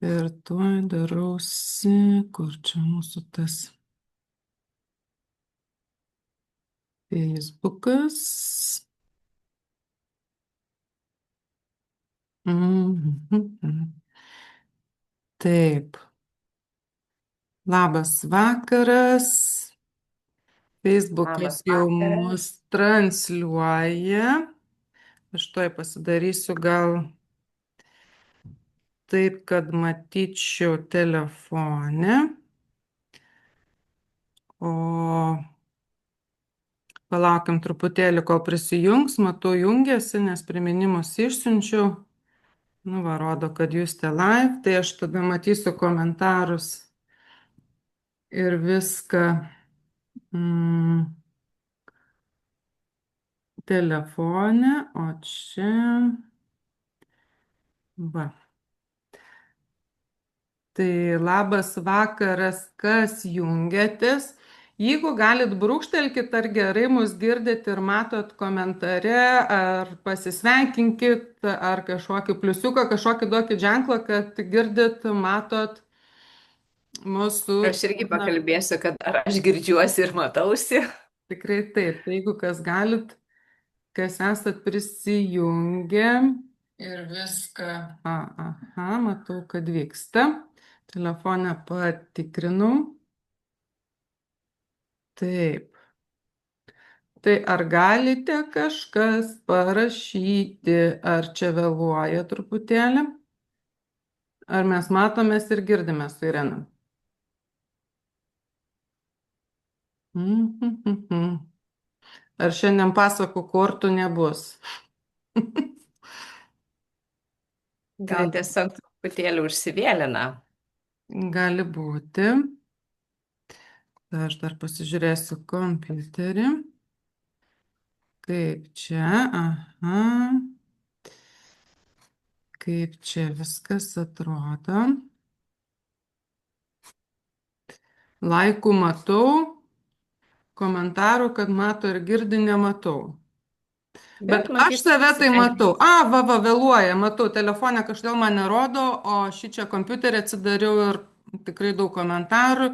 Ir tuoj darausi, kur čia mūsų tas Facebookas. Mhm. Taip, labas vakaras. Facebookas Labas jau vakaras. mus transliuoja. Aš tuoj pasidarysiu gal taip, kad matyčiau telefone. O palaukim truputėlį, kol prisijungs. Matau, jungiasi, nes priminimus išsiunčiau. Nu, va, rodo, kad jūs te live, tai aš tada matysiu komentarus ir viską telefone, o čia va. Tai labas vakaras, kas jungiatės. Jeigu galit brūkštelkit, ar gerai mus girdit ir matot komentare, ar pasisveikinkit, ar kažkokį pliusiuką, kažkokį duokit ženklą, kad girdit, matot mūsų. Aš irgi Na, pakalbėsiu, kad ar aš girdžiuosi ir matausi. tikrai taip. Tai jeigu kas galit, kas esat prisijungę ir viską. Aha, matau, kad vyksta. Telefonę patikrinau. Taip. Tai ar galite kažkas parašyti, ar čia vėluoja truputėlį, ar mes matomės ir girdime su Irena? Mhm. Ar šiandien pasakų kortų nebus? Gal Tai tiesiog truputėlį užsivėlina. gali būti. Tai aš dar pasižiūrėsiu kompiuterį. Kaip čia? Aha. Kaip čia viskas atrodo. Laikų matau, komentarų, kad mato ir girdi, nematau. Bet Bet aš matyt, save tai matau. pasitenkins. Va, vėluoja, matau, telefonė kažkodėl man nerodo, o šį čia kompiuterį atsidariau ir tikrai daug komentarų.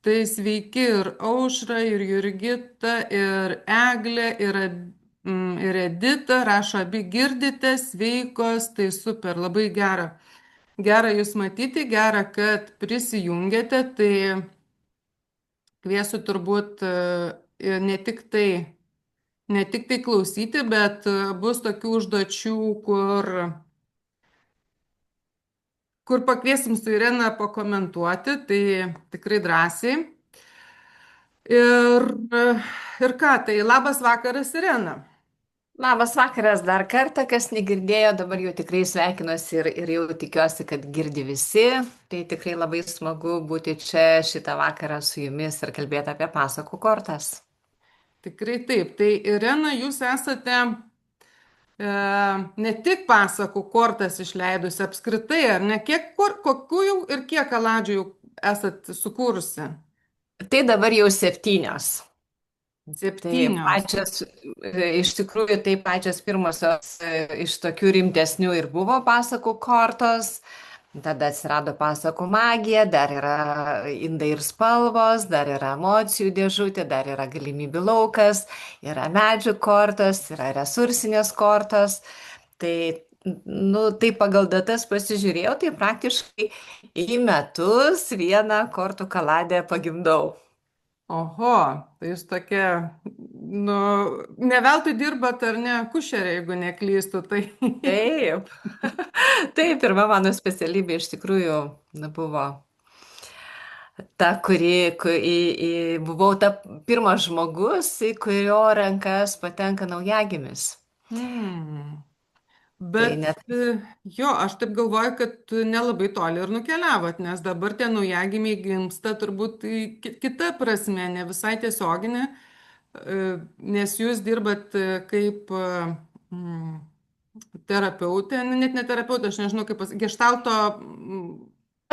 Tai sveiki ir Aušra, ir Jurgita, ir Eglė, ir Edita, rašo, abi girdite, sveikos, tai super, labai gera. Gera jūs matyti, gera, kad prisijungėte, tai kviesiu turbūt ne tik tai klausyti, bet bus tokių užduočių, kur pakviesim su Irena pakomentuoti, tai tikrai drąsiai. Ir, ir ką, tai labas vakaras, Irena. Labas vakaras dar kartą, kas negirdėjo, dabar jau tikrai sveikinuosi ir jau tikiuosi, kad girdi visi. Tai tikrai labai smagu būti čia šitą vakarą su jumis ir kalbėti apie pasakų kortas. Tikrai taip. Tai Irena, jūs esate ne tik pasakų kortas išleidusi apskritai, ar ne? Kokių jau ir kiek kaladžių jau esat sukūrusi? Tai dabar jau 7. Tai 7. pačios, iš tikrųjų, tai pačios pirmosios iš tokių rimtesnių ir buvo pasakų kortos. Tada atsirado pasakų magija, dar yra indai ir spalvos, dar yra emocijų dėžutė, dar yra galimybių laukas, yra medžių kortos, yra resursinės kortos. Tai, nu, tai pagal datas pasižiūrėjau, tai praktiškai į metus vieną kortų kaladę pagimdau. Oho, tai jūs tokia, nu, ne veltui dirbat ar ne, kušerė, jeigu neklystu, tai Taip, taip, pirma mano specialybė iš tikrųjų buvo ta, buvau ta pirmas žmogus, į kurio rankas patenka naujagimis. hmm. Tai Bet net, jo, aš taip galvoju, kad nelabai toli ir nukeliavot, nes dabar tie naujagimiai gimsta turbūt kita prasme, ne visai tiesioginė, nes jūs dirbat kaip terapeutė, nu, net ne terapeutė, aš nežinau kaip pasakyti, gestalto,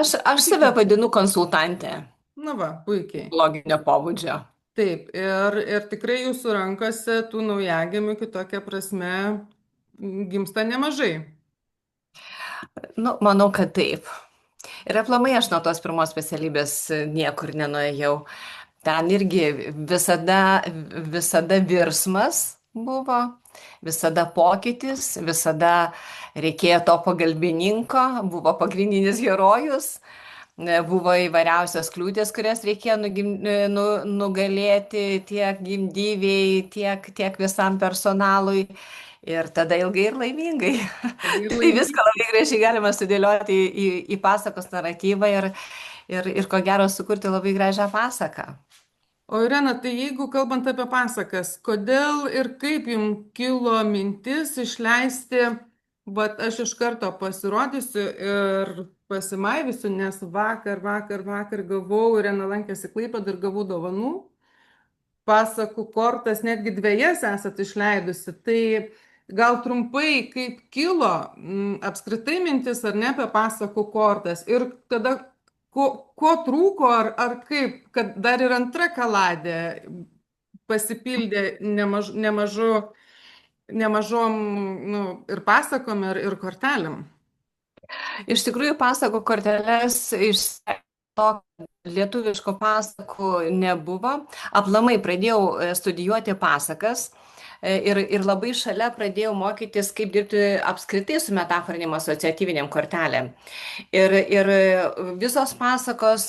aš save sakykim, vadinu konsultantė na va, puikiai. loginio pobūdžio. Taip, ir tikrai jūsų rankose tų naujagimių kitokia prasme gimsta nemažai. Nu, manau, kad taip. Ir aplamai aš nuo tos pirmos specialybės niekur nenuėjau. Ten irgi visada virsmas buvo, visada pokytis, visada reikėjo to pagalbininko, buvo pagrindinis herojus, buvo įvairiausios kliūtis, kurias reikėjo nugalėti tiek gimdyviai, tiek visam personalui. Ir tada ilgai ir laimingai. Labai Tai laimingi. viską labai gražiai galima sudėlioti į pasakos naratyvą ir ko gero sukurti labai gražią pasaką. O Irena, tai jeigu kalbant apie pasakas, kodėl ir kaip jums kilo mintis išleisti, vat aš iš karto pasirodysiu ir pasimaivysiu, nes vakar gavau, Irena lankėsi Klaipėdoje ir gavau dovanų, pasakų kortas, netgi dviejas esat išleidusi. Tai gal trumpai, kaip kilo apskritai mintis ar ne apie pasakų kortas ir tada ko trūko ar kaip, kad dar ir antra kaladė pasipildė nemažom ir pasakom ir kortelėm. Iš tikrųjų, pasakų korteles iš to lietuviško pasakų nebuvo. Aplamai pradėjau studijuoti pasakas ir labai šalia pradėjau mokytis, kaip dirbti apskritai su metaforinėm asociatyvinėm kortelėm. Ir visos pasakos,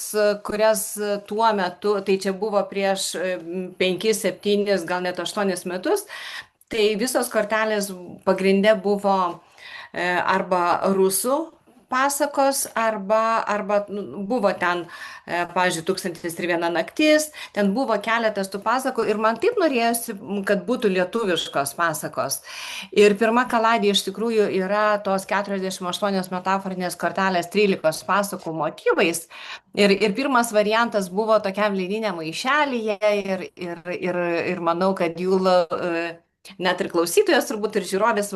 kurias tuo metu, tai čia buvo prieš 5, 7, gal net 8 metus, tai visos kortelės pagrinde buvo arba rusų pasakos, arba buvo ten, pavyzdžiui, 1001 naktis, ten buvo keletas tų pasakų ir man taip norėjosi, kad būtų lietuviškos pasakos. Ir pirma kaladė iš tikrųjų yra tos 48 metaforinės kortelės 13 pasakų motyvais. Ir pirmas variantas buvo tokiam leidiniam maišelyje ir manau, kad jų net ir klausytojas turbūt ir žiūrovės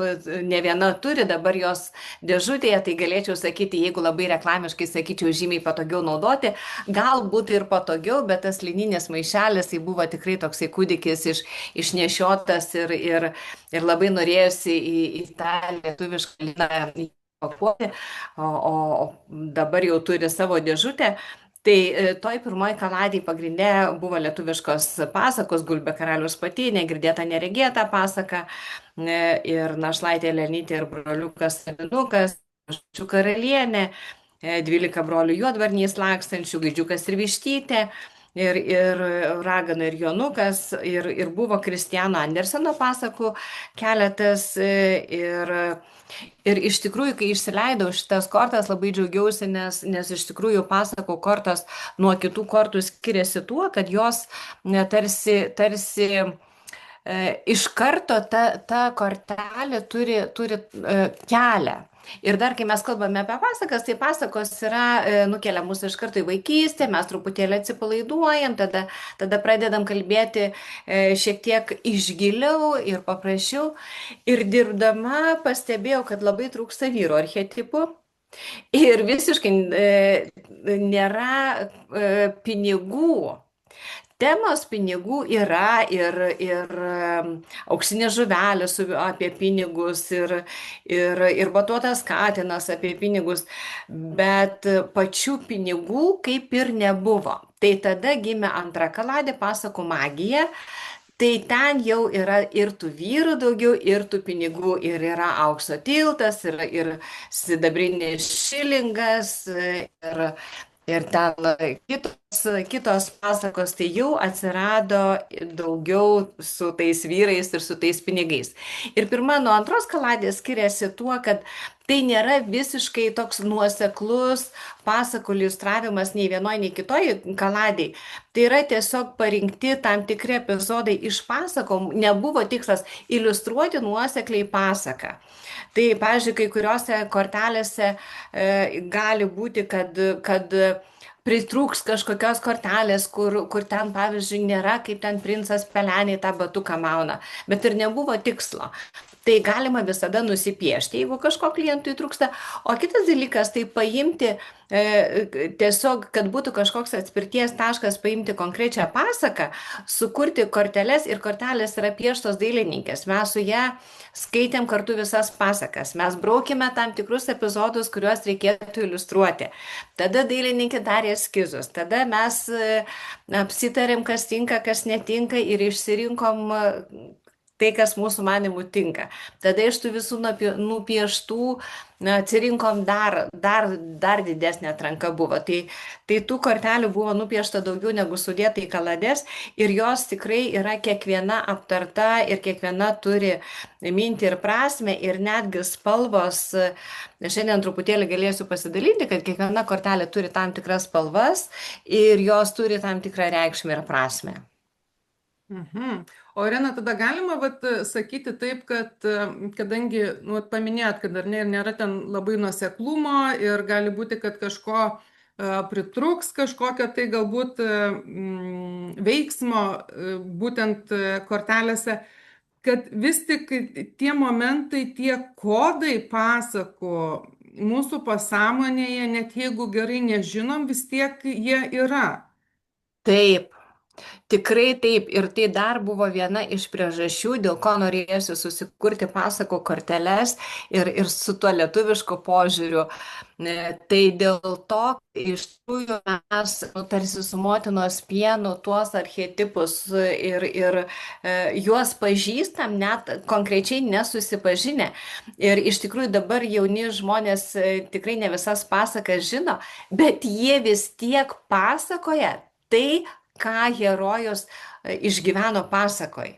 ne viena turi dabar jos dėžutėje, tai galėčiau sakyti, jeigu labai reklamiškai sakyčiau, žymiai patogiau naudoti, galbūt ir patogiau, bet tas lininis maišelis, tai buvo tikrai toksai kūdikis išnešiotas ir labai norėjusi į tą lietuvišką liną pakuoti, o dabar jau turi savo dėžutę. Tai toj pirmoj kaladėj pagrinde buvo lietuviškos pasakos, Gulbė karaliaus patynė, girdėta neregėta pasaka, ir Našlaitė Elenytė ir broliukas Savinukas, Žalčių karalienė, 12 brolių juodvarniais lakstančių, Gaidžiukas ir Vištytė, ir Ragana ir Jonukas, ir buvo Kristiano Anderseno pasakų keletas. Ir iš tikrųjų, kai išsileidau šitas kortas, labai džiaugiausi, nes iš tikrųjų pasakų kortos nuo kitų kortų skiriasi tuo, kad jos tarsi iš karto ta kortelė turi kelią. Ir dar, kai mes kalbame apie pasakas, tai pasakos nukelia mūsų iš karto į vaikystę, mes truputėlį atsipalaiduojam, tada pradedam kalbėti šiek tiek išgiliau ir paprasčiau. Ir dirbdama pastebėjau, kad labai trūksta vyro archetipų. Ir visiškai nėra pinigų. Temos pinigų yra ir auksinė žuvelė apie pinigus ir batuotas katinas apie pinigus, bet pačių pinigų kaip ir nebuvo. Tai tada gimė antra kaladė, pasakų magija. Tai ten jau yra ir tų vyrų daugiau, ir tų pinigų, ir yra aukso tiltas, ir sidabrinis šilingas, ir ten kitos pasakos, tai jau atsirado daugiau su tais vyrais ir su tais pinigais. Ir pirma nuo antros kaladės skiriasi tuo, kad tai nėra visiškai toks nuoseklus pasakų iliustravimas nei vienoje, nei kitoje kaladėje. Tai yra tiesiog parinkti tam tikri epizodai iš pasakom, nebuvo tikslas iliustruoti nuosekliai pasaką. Tai, pavyzdžiui, kai kuriuose kortelėse gali būti, kad pritrūks kažkokios kortelės, kur ten, pavyzdžiui, nėra, kaip ten princas pelenį tą batuką mauna, bet ir nebuvo tikslo. tai galima visada nusipiešti, jeigu kažko klientui trūksta. O kitas dalykas, tai paimti tiesiog, kad būtų kažkoks atspirties taškas, paimti konkrečią pasaką, sukurti korteles ir kortelės yra pieštos dailininkės. Mes su ją skaitėm kartu visas pasakas, mes braukėme tam tikrus epizodus, kuriuos reikėtų iliustruoti. Tada dailininkė darė eskizus, tada mes apsitarėm, kas tinka, kas netinka ir išsirinkom tai, kas mūsų manimų tinka. Tada iš tų visų nupieštų atsirinkom dar didesnė atranka buvo. Tai tų kortelių buvo nupiešta daugiau negu sudėta į kalades ir jos tikrai yra kiekviena aptarta ir kiekviena turi mintį ir prasme ir netgi spalvos. Šiandien truputėlį galėsiu pasidalinti, kad kiekviena kortelė turi tam tikras spalvas ir jos turi tam tikrą reikšmę ir prasme. Mhm. O Irena, tada galima sakyti taip, kad kadangi paminėjot, kad dar nėra ten labai nuoseklumo ir gali būti, kad kažko pritruks, kažkokio tai galbūt veiksmo būtent kortelėse, kad vis tik tie momentai, tie kodai pasakų mūsų pasąmonėje, net jeigu gerai nežinom, vis tiek jie yra. Taip. Tikrai taip. Ir tai dar buvo viena iš priežasčių, dėl ko norėjusi susikurti pasakų korteles ir su tuo lietuvišku požiūriu. Tai dėl to iš tikrųjų mes tarsi su motinos pienu tuos archetipus ir juos pažįstam, net konkrečiai nesusipažinę. Ir iš tikrųjų dabar jauni žmonės tikrai ne visas pasakas žino, bet jie vis tiek pasakoja tai, ką herojus išgyveno pasakoj.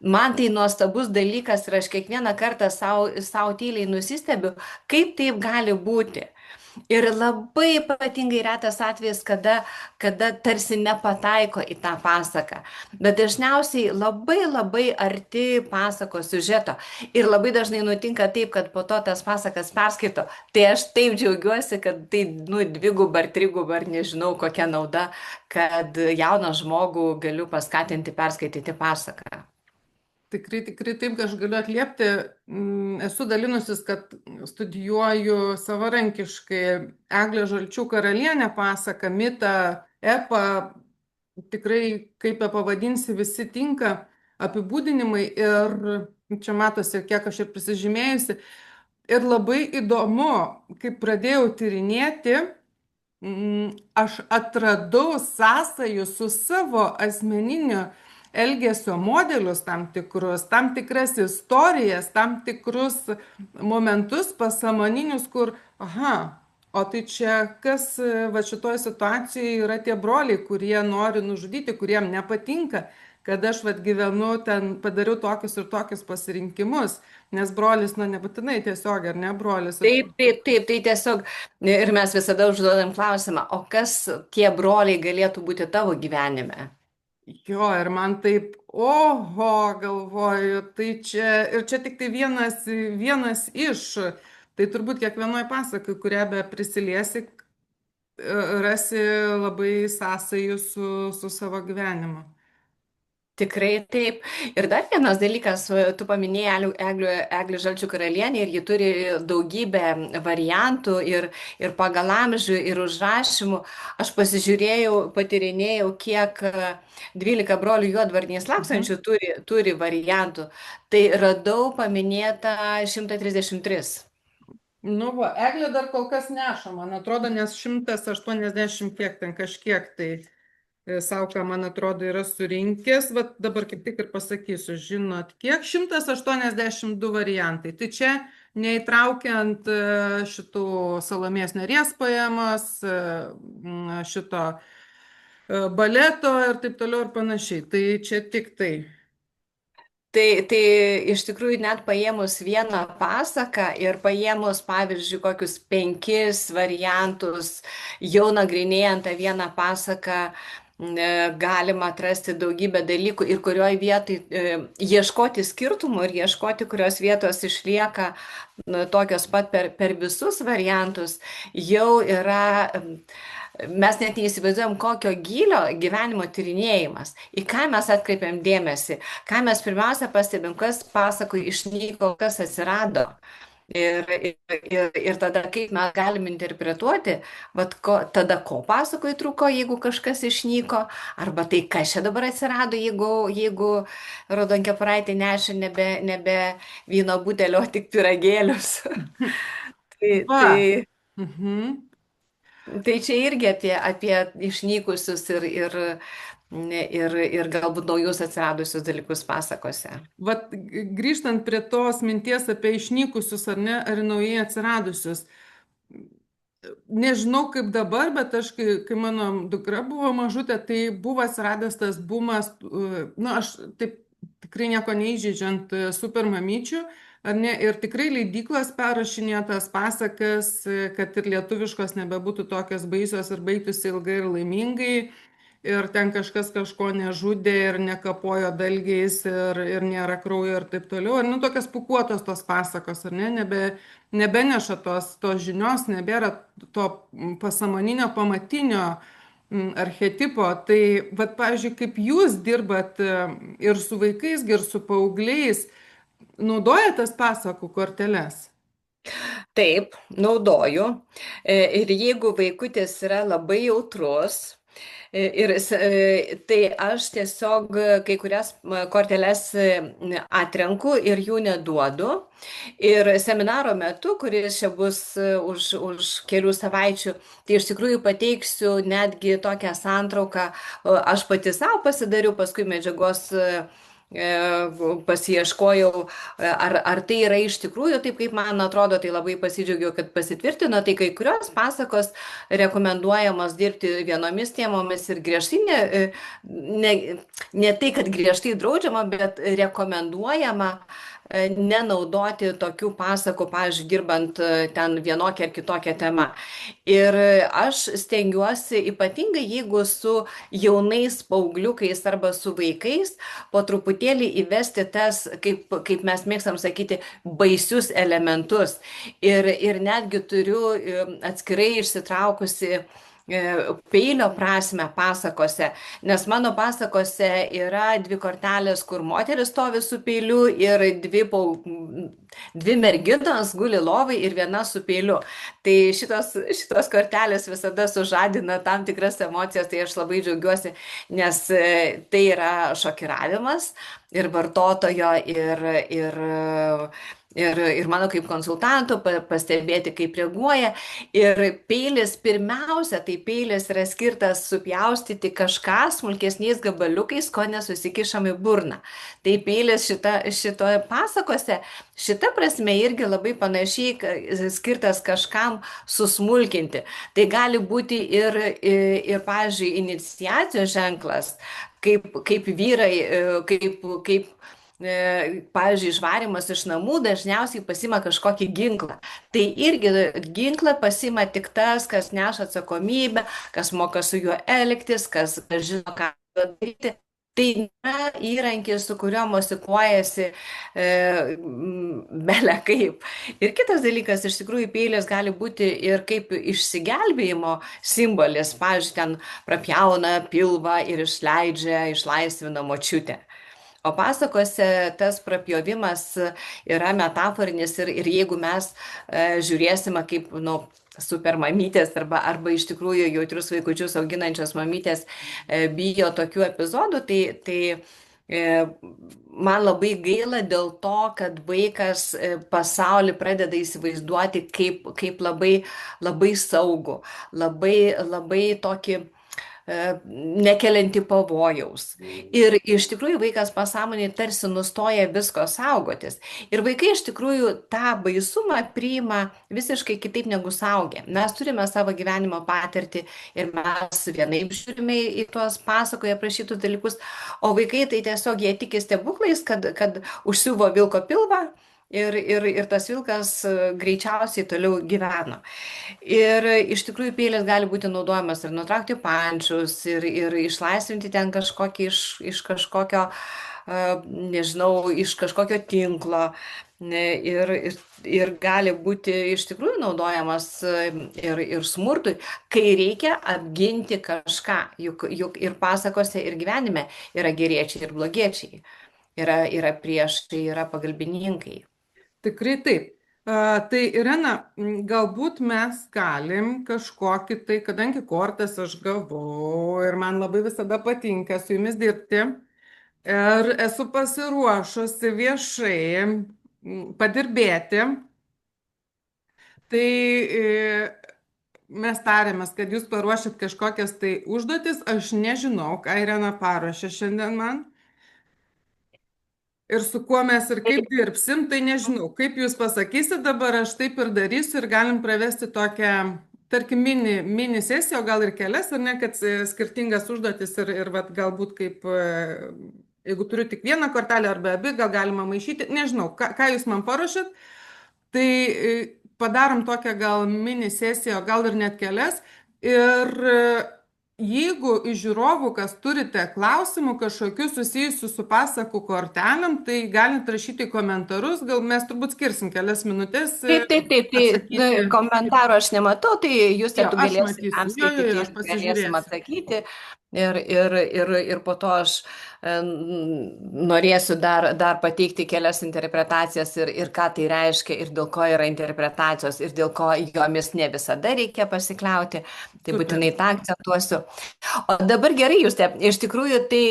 Man tai nuostabus dalykas ir aš kiekvieną kartą savo tyliai nusistebiu, kaip taip gali būti. Ir labai ypatingai retas atvejis, kada tarsi nepataiko į tą pasaką. Bet dažniausiai labai arti pasakos siužeto. Ir labai dažnai nutinka taip, kad po to tas pasakas perskaito. Tai aš taip džiaugiuosi, kad tai dviguba ar triguba, ar nežinau kokia nauda, kad jauną žmogų galiu paskatinti perskaityti pasaką. Tikrai taip, kad aš galiu atliepti. Esu dalinusis, kad studijuoju savarankiškai Eglė Žalčių karalienė pasaką, mitą, epą. Tikrai, kaip pavadinsi, visi tinka apibūdinimai ir čia matosi, kiek aš ir prisižymėjusi. Ir labai įdomu, kaip pradėjau tyrinėti, aš atradau sąsajų su savo asmeniniu elgesio modelius tam tikrus, tam tikras istorijas, tam tikrus momentus pasąmoninius, kur, o tai čia kas šitoje situacijoje yra tie broliai, kurie nori nužudyti, kuriem nepatinka, kad aš gyvenu ten, padariau tokius ir tokius pasirinkimus, nes brolis, nebūtinai tiesiog, ar ne brolis. Taip, tai tiesiog, ir mes visada užduodam klausimą, o kas tie broliai galėtų būti tavo gyvenime? Jo, ir man taip, galvoju, tai čia tik tai vienas iš, tai turbūt kiekvienoje pasakai, kurią be prisiliesi, rasi labai sąsajų su savo gyvenimu. Tikrai taip. Ir dar vienas dalykas, tu paminėjai Eglę Žalčių karalienę ir ji turi daugybę variantų ir pagal amžių, ir užrašymų. Aš pasižiūrėjau, patyrinėjau, kiek 12 brolių juodvarniais lakstančių turi variantų. Tai radau paminėta 133. Eglė dar kol kas neša, man atrodo, nes 180 kiek ten kažkiek tai. Sauka, man atrodo, yra surinkęs, dabar kaip tik ir pasakysiu, žinot, kiek 182 variantai. Tai čia neįtraukiant šitų Salomėjos Nėries poemos, šito baleto ir taip toliau ir panašiai. Tai čia tik tai. Tai iš tikrųjų net paėmus vieną pasaką ir paėmus, pavyzdžiui, kokius 5 variantus, jau nagrinėjant tą vieną pasaką, galima atrasti daugybę dalykų ir kurioj vietoj ieškoti skirtumų ir ieškoti, kurios vietos išlieka tokios pat per visus variantus, jau yra, mes net neįsivaizduojam, kokio gylio gyvenimo tyrinėjimas, į ką mes atkreipiam dėmesį, ką mes pirmiausia pastebim, kas pasakoj išnyko, kas atsirado. Ir tada kaip mes galim interpretuoti, vat tada ko pasakoj trūko, jeigu kažkas išnyko, arba tai kas čia dabar atsirado, jeigu raudonkepuraitė nešė nebe vyno butelio, o tik pyragėlius. tai, tai, Va. Mhm. tai čia irgi apie išnykusius ir galbūt naujus atsiradusius dalykus pasakose. Vat grįžtant prie tos minties apie išnykusius ar ne, ar naujai atsiradusius. Nežinau kaip dabar, bet aš, kai mano dukra buvo mažutė, tai buvo atsiradęs tas bumas, na, aš taip tikrai nieko neįžeidžiant super mamyčių, ar ne, ir tikrai leidyklos perrašinėjo tas pasakas, kad ir lietuviškos nebebūtų tokios baisios ir baigtųsi ilgai ir laimingai. Ir ten kažkas kažko nežudė ir nekapojo dalgiais ir nėra kraujo ir taip toliau. Ir, nu, tokios pukuotos tos pasakos, ar ne, nebeneša tos žinios, nebėra to pasąmoninio, pamatinio archetipo. Tai, vat, pavyzdžiui, kaip jūs dirbat ir su vaikais, ir su paaugliais, naudojat tas pasakų korteles? Taip, naudoju. Ir jeigu vaikutis yra labai jautrus, tai aš tiesiog kai kurias korteles atrenku ir jų neduodu. Ir seminaro metu, kuris čia bus už kelių savaičių, tai iš tikrųjų pateiksiu netgi tokią santrauką. Aš pati savo pasidariau, paskui medžiagos pasiieškojau, ar tai yra iš tikrųjų taip, kaip man atrodo, tai labai pasidžiaugiau, kad pasitvirtino. Tai kai kurios pasakos rekomenduojamos dirbti vienomis temomis ir griežtai, ne tai, kad griežtai draudžiama, bet rekomenduojama nenaudoti tokių pasakų, pavyzdžiui, dirbant ten vienokią ar kitokią temą. Ir aš stengiuosi, ypatingai jeigu su jaunais paaugliukais arba su vaikais, po truputėlį įvesti tas, kaip mes mėgstam sakyti, baisius elementus. Ir netgi turiu atskirai išsitraukusi peilio prasme pasakose, nes mano pasakose yra dvi kortelės, kur moteris stovi su peiliu ir dvi merginos guli lovai ir viena su peiliu. Tai šitos kortelės visada sužadina tam tikras emocijas, tai aš labai džiaugiuosi, nes tai yra šokiravimas ir vartotojo, ir mano kaip konsultanto pastebėti, kaip reaguoja. Ir peilis pirmiausia, tai peilis yra skirtas supjaustyti kažką smulkesniais gabaliukais, ko nesusikišam į burną. Tai peilis šitoje pasakose, šita prasme irgi labai panašiai skirtas kažkam susmulkinti. Tai gali būti ir pavyzdžiui, iniciacijos ženklas, kaip vyrai, kaip pavyzdžiui, išvarimas iš namų dažniausiai pasima kažkokį ginklą. Tai irgi ginklą pasima tik tas, kas neša atsakomybę, kas moka su juo elgtis, kas žino, ką daryti. Tai nėra įrankis, su kuriuo mosikuojasi bele kaip. Ir kitas dalykas, iš tikrųjų, peilis gali būti ir kaip išsigelbėjimo simbolis. Pavyzdžiui, ten prapjauna pilvą ir išlaisvina močiutę. O pasakose tas prapjovimas yra metaforinis ir jeigu mes žiūrėsime kaip super mamytės arba iš tikrųjų jautrius vaikučius auginančios mamytės bijo tokių epizodų, tai man labai gaila dėl to, kad vaikas pasaulį pradeda įsivaizduoti kaip labai, labai saugų, labai tokį nekelianti pavojaus. Ir iš tikrųjų vaikas pasąmonėje tarsi nustoja visko saugotis. Ir vaikai iš tikrųjų tą baisumą priima visiškai kitaip negu suaugę. Mes turime savo gyvenimo patirtį ir mes vienaip žiūrime į tuos pasakoje aprašytus dalykus, o vaikai tai tiesiog jie tiki stebuklais, kad užsiuvo vilko pilvą ir tas vilkas greičiausiai toliau gyveno. Ir iš tikrųjų peilis gali būti naudojamas ir nutraukti pančius, ir išlaisvinti ten kažkokį iš kažkokio, nežinau, iš kažkokio tinklo. Ir gali būti iš tikrųjų naudojamas ir smurtui, kai reikia apginti kažką. Juk ir pasakose, ir gyvenime yra geriečiai ir blogiečiai. Yra priešai, yra pagalbininkai. Tikrai taip. Tai Irena, galbūt mes galim kažkokį tai, kadangi kortas aš gavau ir man labai visada patinka su jumis dirbti ir esu pasiruošusi viešai padirbėti, tai mes tarėmės, kad jūs paruošit kažkokias tai užduotis, aš nežinau, ką Irena paruošė šiandien man. Ir su kuo mes ir kaip dirbsim, tai nežinau. Kaip jūs pasakysit dabar, aš taip ir darysiu ir galim pravesti tokią, tarkim, mini sesiją, o gal ir kelias, ar ne, kad skirtingas užduotis ir vat, galbūt kaip, jeigu turiu tik vieną kortelę arba abi, gal galima maišyti, nežinau, ką jūs man paruošit. Tai padarom tokią gal mini sesiją, o gal ir net kelias. Ir jeigu iš žiūrovų, kas turite klausimų kažkokių susijusių su pasakų kortelėm, tai galite rašyti į komentarus, gal mes turbūt skirsim kelias minutės Taip, taip, taip, tai atsakyti. komentaro aš nematau, tai jūs Jo, tu aš galėsi matysiu, jo, perskaityti aš ir galėsim pasižiūrėsiu. atsakyti. Ir po to aš norėsiu dar pateikti kelias interpretacijas ir ką tai reiškia, ir dėl ko yra interpretacijos, ir dėl ko jomis ne visada reikia pasikliauti. Tai Super. būtinai tą akcentuosiu. O dabar gerai, Juste, iš tikrųjų tai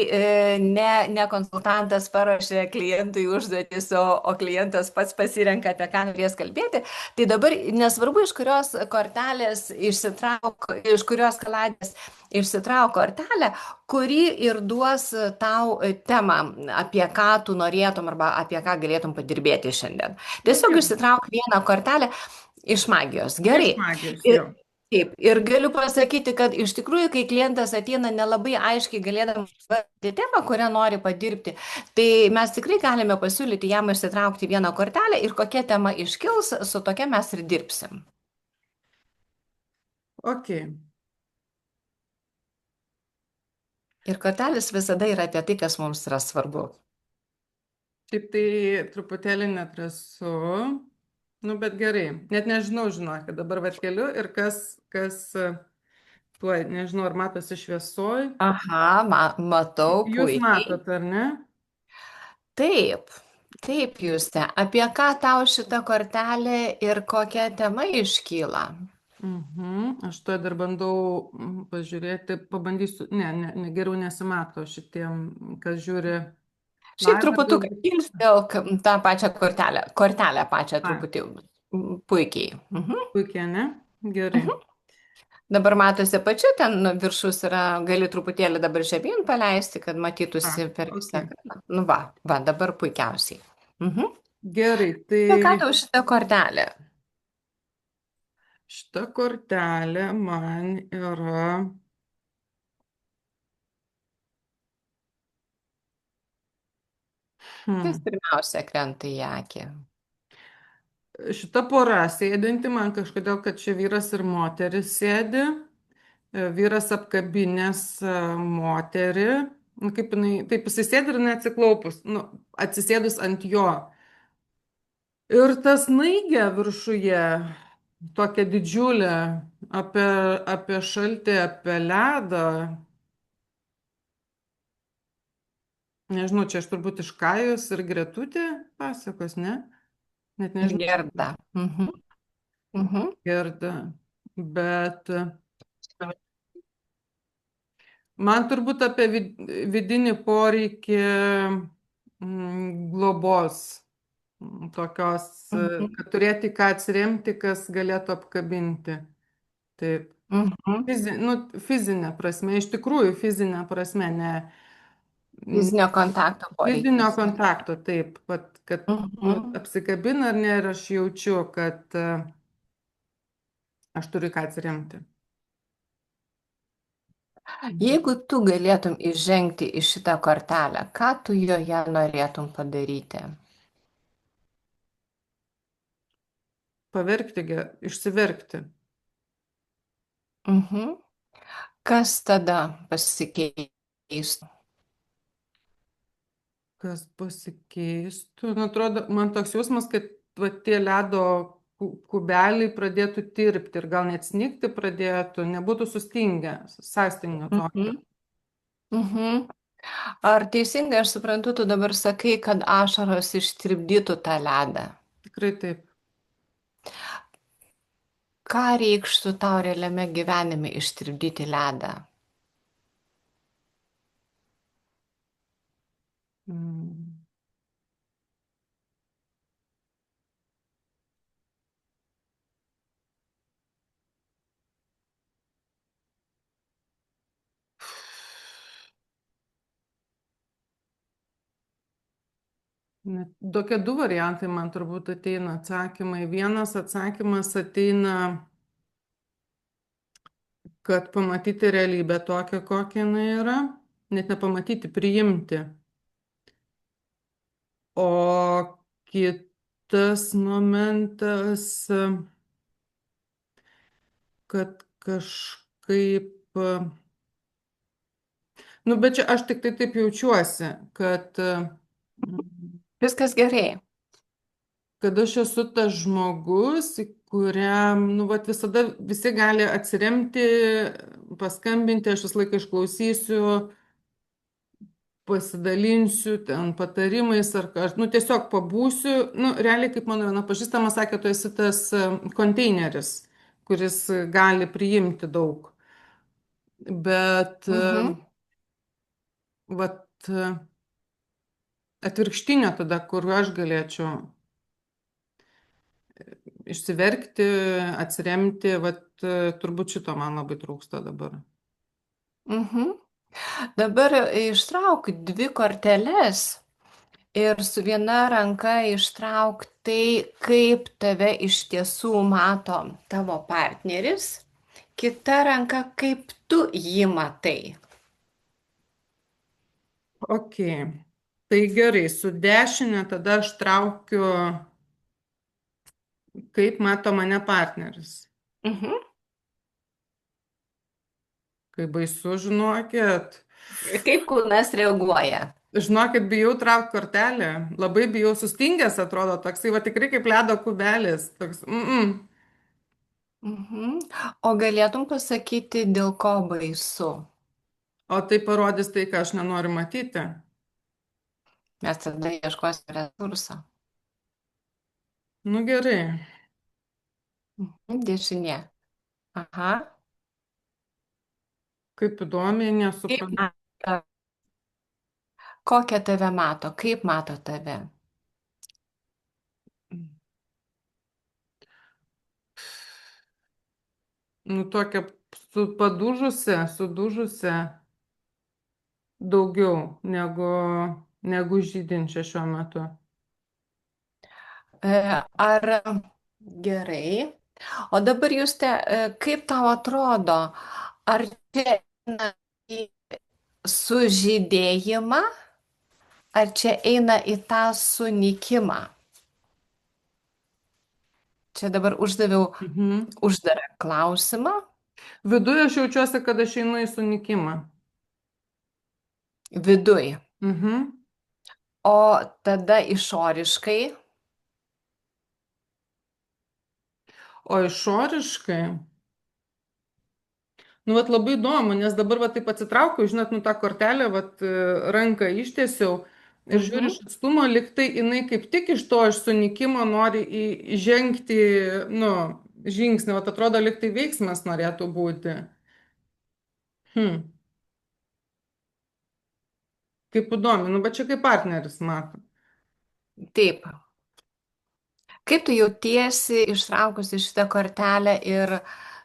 ne konsultantas paruošė klientui užduotis, o klientas pats pasirenka, apie ką norės kalbėti. Tai dabar nesvarbu, iš kurios kortelės išsitrauk, iš kurios kaladės išsitrauk kortelę, kuri ir duos tau temą, apie ką tu norėtum arba apie ką galėtum padirbėti šiandien. Nu, Tiesiog gerai. išsitrauk vieną kortelę iš magijos. Iš Gerai. magijos, Ir, jo. taip, ir galiu pasakyti, kad iš tikrųjų, kai klientas ateina nelabai aiškiai galėdamas įvardinti temą, kurią nori padirbti, tai mes tikrai galime pasiūlyti jam išsitraukti vieną kortelę ir kokia tema iškils, su tokia mes ir dirbsim. Ok. Ir kortelis visada yra apie tai, kas mums yra svarbu. Taip tai truputėlį netrasu. Nu, bet gerai. Net nežinau, žinokit, dabar vat keliu ir kas tuoj, nežinau, ar matosi šviesoj. Aha, matau Jūs puikiai. matot, ar ne? Taip, taip, Juste. Apie ką tau šita kortelė ir kokia tema iškyla? Aš tuoj dar bandau pažiūrėti, pabandysiu, ne, geriau nesimato šitiem, kas žiūri Šiaip laivą, truputuką galbūt kilstelk tą pačią kortelę. Kortelę pačią A, truputį. Puikiai. Mhm. puikiai, ne? Gerai. Mhm. Dabar matosi apačia, ten viršus yra, gali truputėlį dabar žemyn paleisti, kad A, matytųsi per ok. visą ekraną. Nu va, dabar puikiausiai. Mhm. Gerai, Tai ką tai tau šita kortelė? šita kortelė man yra. Kas Hmm. pirmiausia krenta į akį? Šita pora sėdinti, man kažkodėl, kad čia vyras ir moteris sėdi. Vyras apkabinęs moterį. Nu, kaip jinai, taip jisai sėdi ir neatsiklaupus, nu, atsisėdus ant jo. Ir tas snaigė viršuje, tokia didžiulė, apie, apie šaltį, apie ledą. Nežinau, čia aš turbūt iš Kajos ir Gretutė pasakos, ne? Net Ir nežinau. gerda. Mhm. Mhm. Gerda. Bet man turbūt apie vidinį poreikį globos, tokios, Mhm. kad turėti ką atsiremti, kas galėtų apkabinti. Taip. Mhm. Nu, fizinė prasme, iš tikrųjų fizinė prasme, ne Fizinio kontakto fizinio poreikis. kontakto, taip, kad nu, Mhm. apsikabina ar ne ir aš jaučiu, kad aš turiu ką atsiremti. Jeigu tu galėtum įžengti į šitą kortelę, ką tu joje norėtum padaryti? paverkti, išsiverkti. Mhm. Kas tada pasikeistų? Kas pasikeistų? Nu, atrodo, man toks jausmas, kad va, tie ledo kubeliai pradėtų tirpti ir gal net snigti pradėtų, nebūtų sustingę, sąstingę tokio. Mhm. Mhm. Ar teisingai aš suprantu, tu dabar sakai, kad ašaros ištirpdytų tą ledą? Tikrai taip. Ką reikštų tau realiame gyvenime ištirpdyti ledą? Mm. Tokie du variantai man turbūt ateina atsakymai. Vienas atsakymas ateina, kad pamatyti realybę tokią, kokia jinai yra, net nepamatyti, priimti. O kitas momentas, kad kažkaip, nu bet čia aš tik tai taip jaučiuosi, Viskas gerai. kad aš esu tas žmogus, į kuriam, nu, vat visada visi gali atsiremti, paskambinti, aš visą laiką išklausysiu, pasidalinsiu ten patarimais ar ką, nu, tiesiog pabūsiu, nu, realiai, kaip mano viena pažįstama sakė, tu esi tas konteineris, kuris gali priimti daug. Bet, Mhm. vat, atvirkštinio tada, kur aš galėčiau išsiverkti, atsiremti, vat, turbūt šito man labai trūksta dabar. Mhm. Dabar ištrauk dvi korteles ir su viena ranka ištrauk tai, kaip tave iš tiesų mato tavo partneris, kita ranka, kaip tu jį matai. Ok, tai gerai, su dešinė tada aš traukiu, kaip mato mane partneris. Mhm. Kaip baisu, žinokit. Kaip kūnas reaguoja? Žinokit, bijau traukti kortelę. Labai bijau, sustingęs atrodo toksai, va tikrai kaip ledo kubelis. Toks, Mhm. O galėtum pasakyti, dėl ko baisu? O tai parodys tai, ką aš nenoriu matyti. Mes tada ieškosime resursą. Nu gerai. Mhm. Dešinė. Aha. Kaip įdomiai, Kaip nesuprantu. mato? Kokią tave mato? Kaip mato tave? Nu tokia sudužusią daugiau negu žydinčią šiuo metu. Ar gerai? O dabar Juste, kaip tau atrodo, ar čia eina į sužydėjimą, ar čia eina į tą sunykimą? Čia dabar uždaviau Mhm. uždarą klausimą. Viduje aš jaučiuosi, kad aš einu į sunikimą. Viduj. Mhm. O tada išoriškai. O išoriškai, nu, vat labai įdomu, nes dabar va taip atsitraukiau, žinot, nu tą kortelę, vat ranką ištiesiau ir žiūriu iš Mhm. atstumo, liktai jinai kaip tik iš to iš sunikimo nori įžengti, nu, žingsnį, vat atrodo, liktai veiksmas norėtų būti. Hm, kaip įdomu, nu, bet čia kaip partneris mato. Taip. Kaip tu jautiesi ištraukusi šitą kortelę ir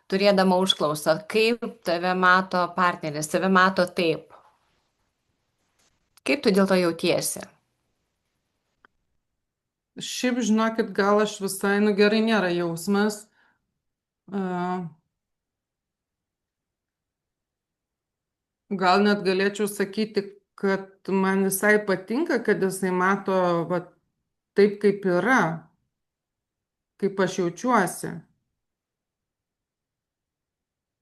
turėdama užklausą, kaip tave mato partneris, tave mato taip. Kaip tu dėl to jautiesi? Šiaip, žinokit, gal aš visai, nu gerai, nėra jausmas. Uh, Gal net galėčiau sakyti, kad man visai patinka, kad jisai mato va, taip, kaip yra, kaip aš jaučiuosi.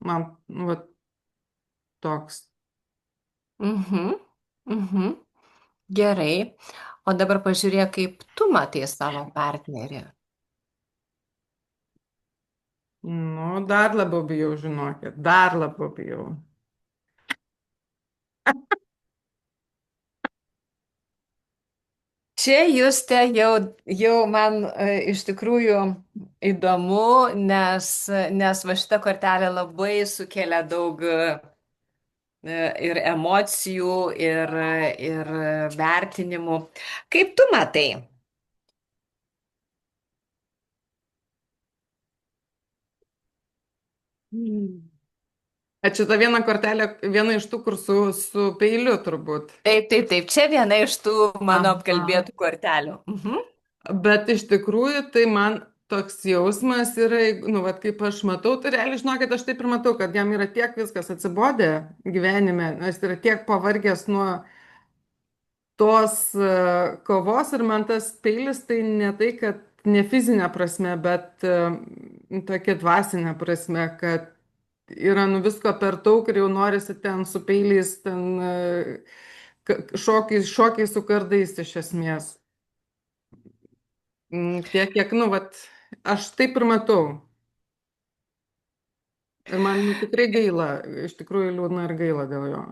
Man, nu, va, toks. Mhm. Mhm. Gerai. O dabar pažiūrėk, kaip tu matai savo partnerį. Nu, dar labiau bijau, žinokit, dar labiau bijau. Čia Juste jau man iš tikrųjų įdomu, nes va šita kortelė labai sukelia daug ir emocijų, ir vertinimų. Kaip tu matai? Mm. A čia ta viena kortelė, viena iš tų, kur su peiliu turbūt. Taip, taip, taip. Čia viena iš tų mano Aha. apkalbėtų kortelių. Mhm. Bet iš tikrųjų tai man toks jausmas yra, nu, vat, kaip aš matau, tai realiai žinokit, aš taip ir matau, kad jam yra tiek viskas atsibodę gyvenime, jis yra tiek pavargęs nuo tos kovos ir man tas peilis tai ne tai, kad ne fizinė prasme, bet tokia dvasinė prasme, kad yra nu visko per daug ir jau norisi ten su peiliais, ten šokiais su kardais iš esmės. Tiek, kiek, nu, vat, aš taip ir matau. Ir man nu, tikrai gaila, iš tikrųjų liūdna ir gaila dėl jo.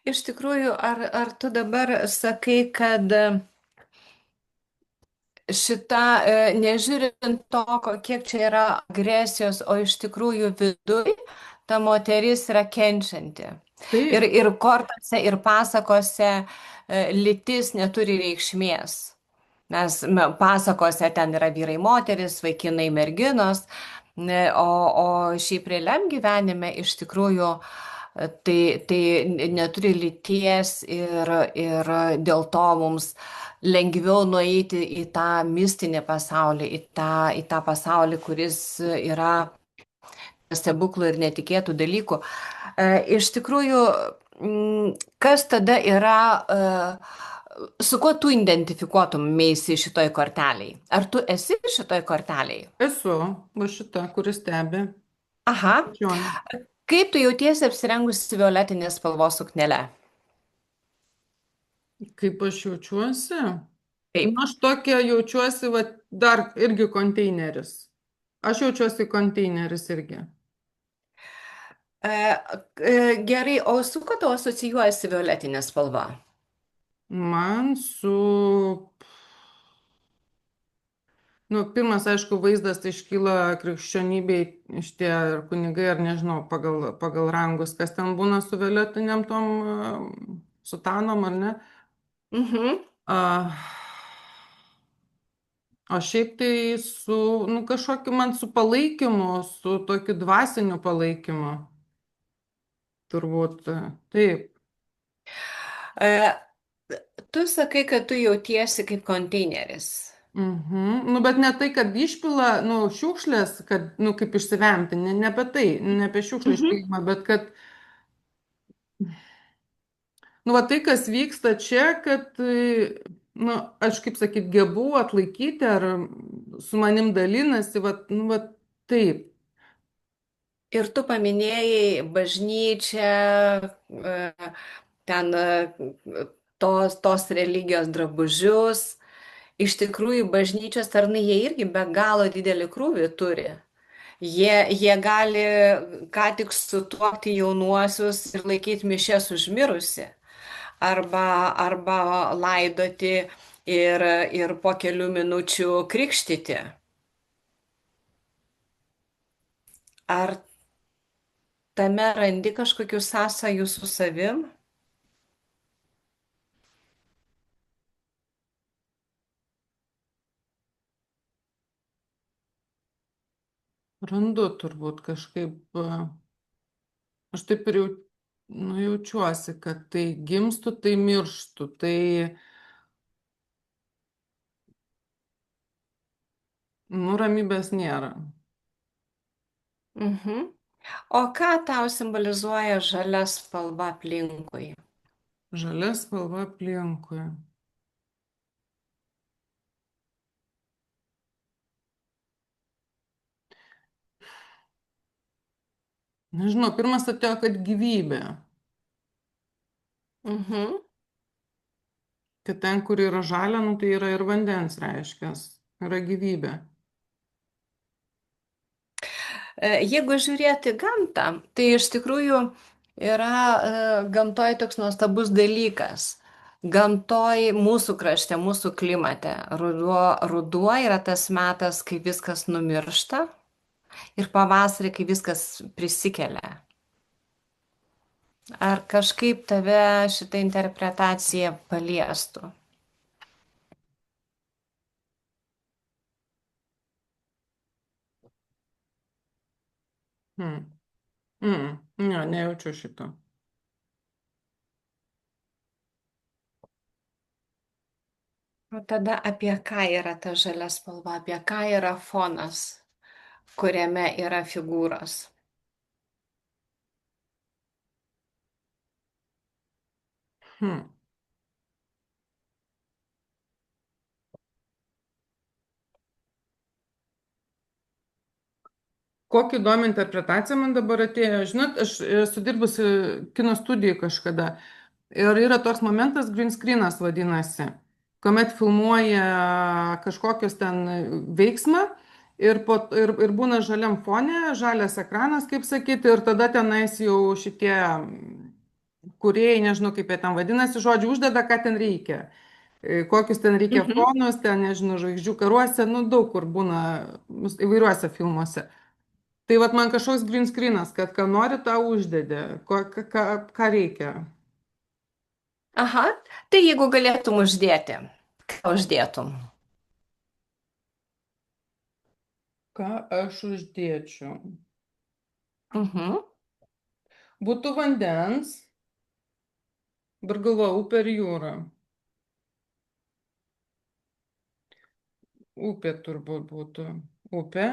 Iš tikrųjų, ar tu dabar sakai, kad šita, nežiūrint to, kiek čia yra agresijos, o iš tikrųjų viduj ta moteris yra kenčianti. Ir, Taip, ir kortose, ir pasakose lytis neturi reikšmės. Nes pasakose ten yra vyrai, moteris, vaikinai, merginos, o šiaip realiam gyvenime iš tikrųjų tai neturi lyties ir dėl to mums lengviau nueiti į tą mistinį pasaulį, į tą pasaulį, kuris yra stebuklų ir netikėtų dalykų. Iš tikrųjų, kas tada yra, su kuo tu identifikuotumėsi šitoj korteliai? Ar tu esi šitoj korteliai? esu, va šita, kuris stebi. Aha. Čionė. Kaip tu jautiesi apsirengusi violetinės spalvos suknelę? Kaip aš jaučiuosi? Nu, Taip. aš tokia jaučiuosi, va, dar irgi konteineris. Aš jaučiuosi konteineris irgi. Gerai, o su kuo tau asocijuojasi violetinė spalva? Man su... Nu, pirmas, aišku, vaizdas tai iškyla krikščionybei šitie ir kunigai, ar nežinau, pagal rangus, kas ten būna su violetiniam tom sutanom, ar ne? Mhm. A, o šiaip tai su, nu, kažkokiu man su palaikymu, su tokiu dvasiniu palaikymu, turbūt, taip. E, Tu sakai, kad tu jautiesi kaip konteineris. Mhm. Nu, bet ne tai, kad išpila, nu, šiukšlės, kad, nu, kaip išsivemti, ne apie tai, ne apie šiukšlę Mhm. išpilimą, bet kad, nu, va tai, kas vyksta čia, kad, nu, aš, kaip sakyt, gebu atlaikyti, ar su manim dalinasi, va, nu, va, taip. Ir tu paminėjai bažnyčią, ten tos religijos drabužius. Iš tikrųjų, bažnyčios tarnai jie irgi be galo didelį krūvį turi. Jie gali ką tik sutuokti jaunuosius ir laikyti mišes užmirusi, arba laidoti ir po kelių minučių krikštyti. Ar tame randi kažkokių sąsajų su savim? Randu turbūt kažkaip, aš taip ir jau, nu, jaučiuosi, kad tai gimstu, tai mirštu, tai, nu, ramybės nėra. Mhm. O ką tau simbolizuoja žalia spalva aplinkui? Žalia spalva aplinkui. Nežinau, pirmas atėjo, kad gyvybė. Mhm. Kad ten, kur yra žalia, nu, tai yra ir vandens reiškias. Yra gyvybė. Jeigu žiūrėti gamtą, tai iš tikrųjų yra gamtoj toks nuostabus dalykas. Gamtoj mūsų krašte, mūsų klimate, ruduo yra tas metas, kai viskas numiršta ir pavasarį, kai viskas prisikelia. Ar kažkaip tave šitą interpretaciją paliestų? Hmm. Ne, nejaučiu šito. O tada apie ką yra ta žalia spalva, apie ką yra fonas, kuriame yra figūros? Hmm. Kokią įdomią interpretaciją man dabar atėjo. Žinot, aš esu dirbusi kino studijai kažkada. Ir yra toks momentas, green screenas vadinasi, kuomet filmuoja kažkokius ten veiksmą ir būna žaliam fone, žalias ekranas, kaip sakyti, ir tada tenais jau šitie kūrėjai, nežinau kaip jie ten vadinasi, žodžiu, uždeda, ką ten reikia. Kokius ten reikia Mhm. fonus, ten, nežinau, žvaigždžių karuose, nu daug kur būna įvairiuose filmuose. Tai vat man kažkoks green screenas, kad ką nori, tą uždedi, ką reikia. Aha, tai jeigu galėtum uždėti, ką uždėtum? Ką aš uždėčiau? Mhm. Būtų vandens, dabar galvoju, upė ir jūra. Upė turbūt būtų. Upė.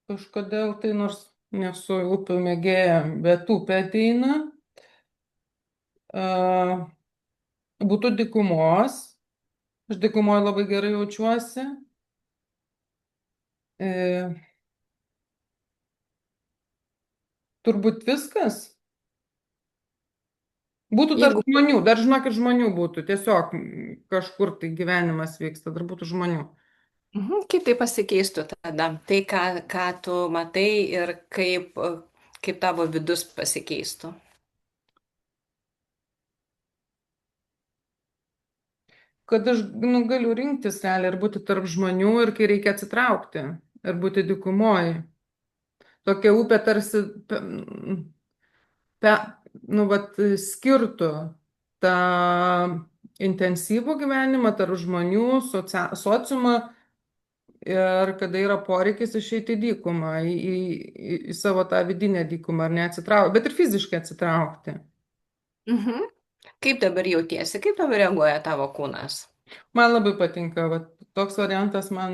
Kažkodėl tai nors nesu upių mėgėja, bet upė ateina. A, būtų dykumos. Aš dykumoje labai gerai jaučiuosi. E, turbūt viskas. Būtų tarp Jeigu, žmonių, dar žinokit, žmonių būtų. Tiesiog kažkur tai gyvenimas vyksta, dar būtų žmonių. kaip tai pasikeistų tada? Tai, ką tu matai ir kaip tavo vidus pasikeistų? Kad aš nu, galiu rinktis realiai ir būti tarp žmonių ir kai reikia atsitraukti ir būti dykumoj. Tokia upė tarsi pe, nu, vat, skirtų tą intensyvų gyvenimą tarp žmonių, sociumą ir kada yra poreikis išeiti į dykumą, į savo tą vidinę dykumą, ar neatsitraukti, bet ir fiziškai atsitraukti. Mhm. Kaip dabar jautiesi, kaip dabar reaguoja tavo kūnas? Man labai patinka, vat, toks variantas man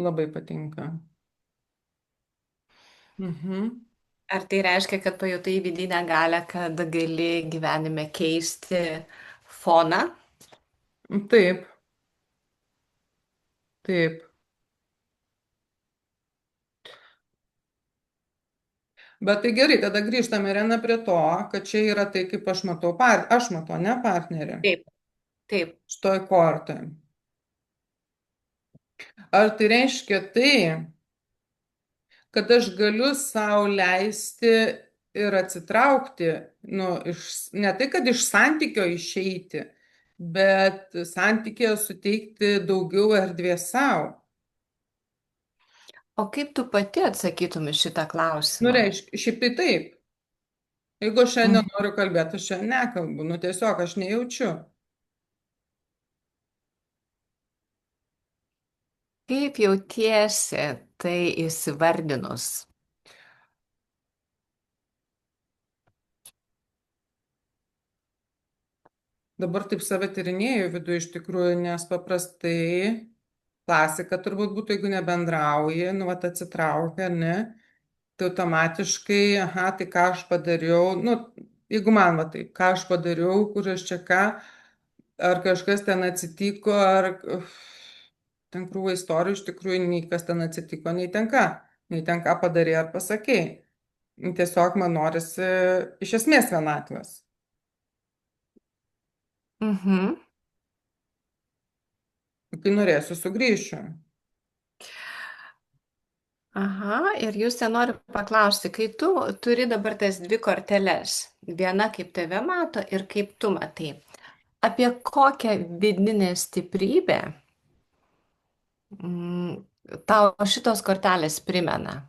labai patinka. Mhm. Ar tai reiškia, kad pajutai vidinę galę, kad gali gyvenime keisti foną? Taip, taip. Bet tai gerai, tada grįžtame, Irena, prie to, kad čia yra tai, kaip aš matau, aš matau, ne partnerį, Taip, taip. šitoj kortoj. Ar tai reiškia tai, kad aš galiu sau leisti ir atsitraukti, nu, ne tai, kad iš santykio išeiti, bet santykė suteikti daugiau erdvės sau. O kaip tu pati atsakytum į šitą Nu, klausimą? reiškia, šiaip tai taip. Jeigu aš šiandien Mhm. noriu kalbėti, aš šiandien nekalbu, nu tiesiog aš nejaučiu. Kaip jautiesi tai įsivardinus? Dabar taip save tyrinėju viduje iš tikrųjų, nes paprastai klasika turbūt būtų, jeigu nebendrauji, nu, vat atsitraukia, ne, tai automatiškai, aha, tai ką aš padariau, nu, jeigu man va taip, ką aš padariau, kur aš čia ką, ar kažkas ten atsitiko, ar ten krūva istorijų, iš tikrųjų, nei kas ten atsitiko, nei ten ką padarė ar pasakė. Tiesiog man norisi iš esmės vienatvės. Mhm. Kai norėsiu, sugrįšiu. Aha, ir jūs ten noriu paklausti, kai tu turi dabar tas dvi korteles, viena kaip tave mato ir kaip tu matai, apie kokią vidinę stiprybę mm, tau šitos kortelės primena?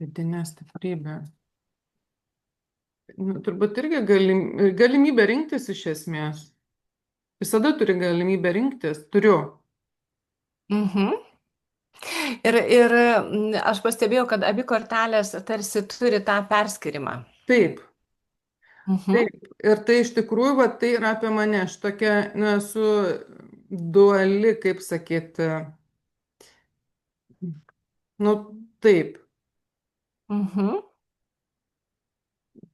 Vidinė stiprybė. Nu, turbūt irgi galimybė rinktis iš esmės. Visada turi galimybę rinktis. Turiu. Mhm. Ir aš pastebėjau, kad abi kortelės tarsi turi tą perskirimą. Taip. Mhm. Taip. Ir tai iš tikrųjų, va, tai yra apie mane. Aš tokia, nu, esu duali, kaip sakyti. Nu, taip. Mhm.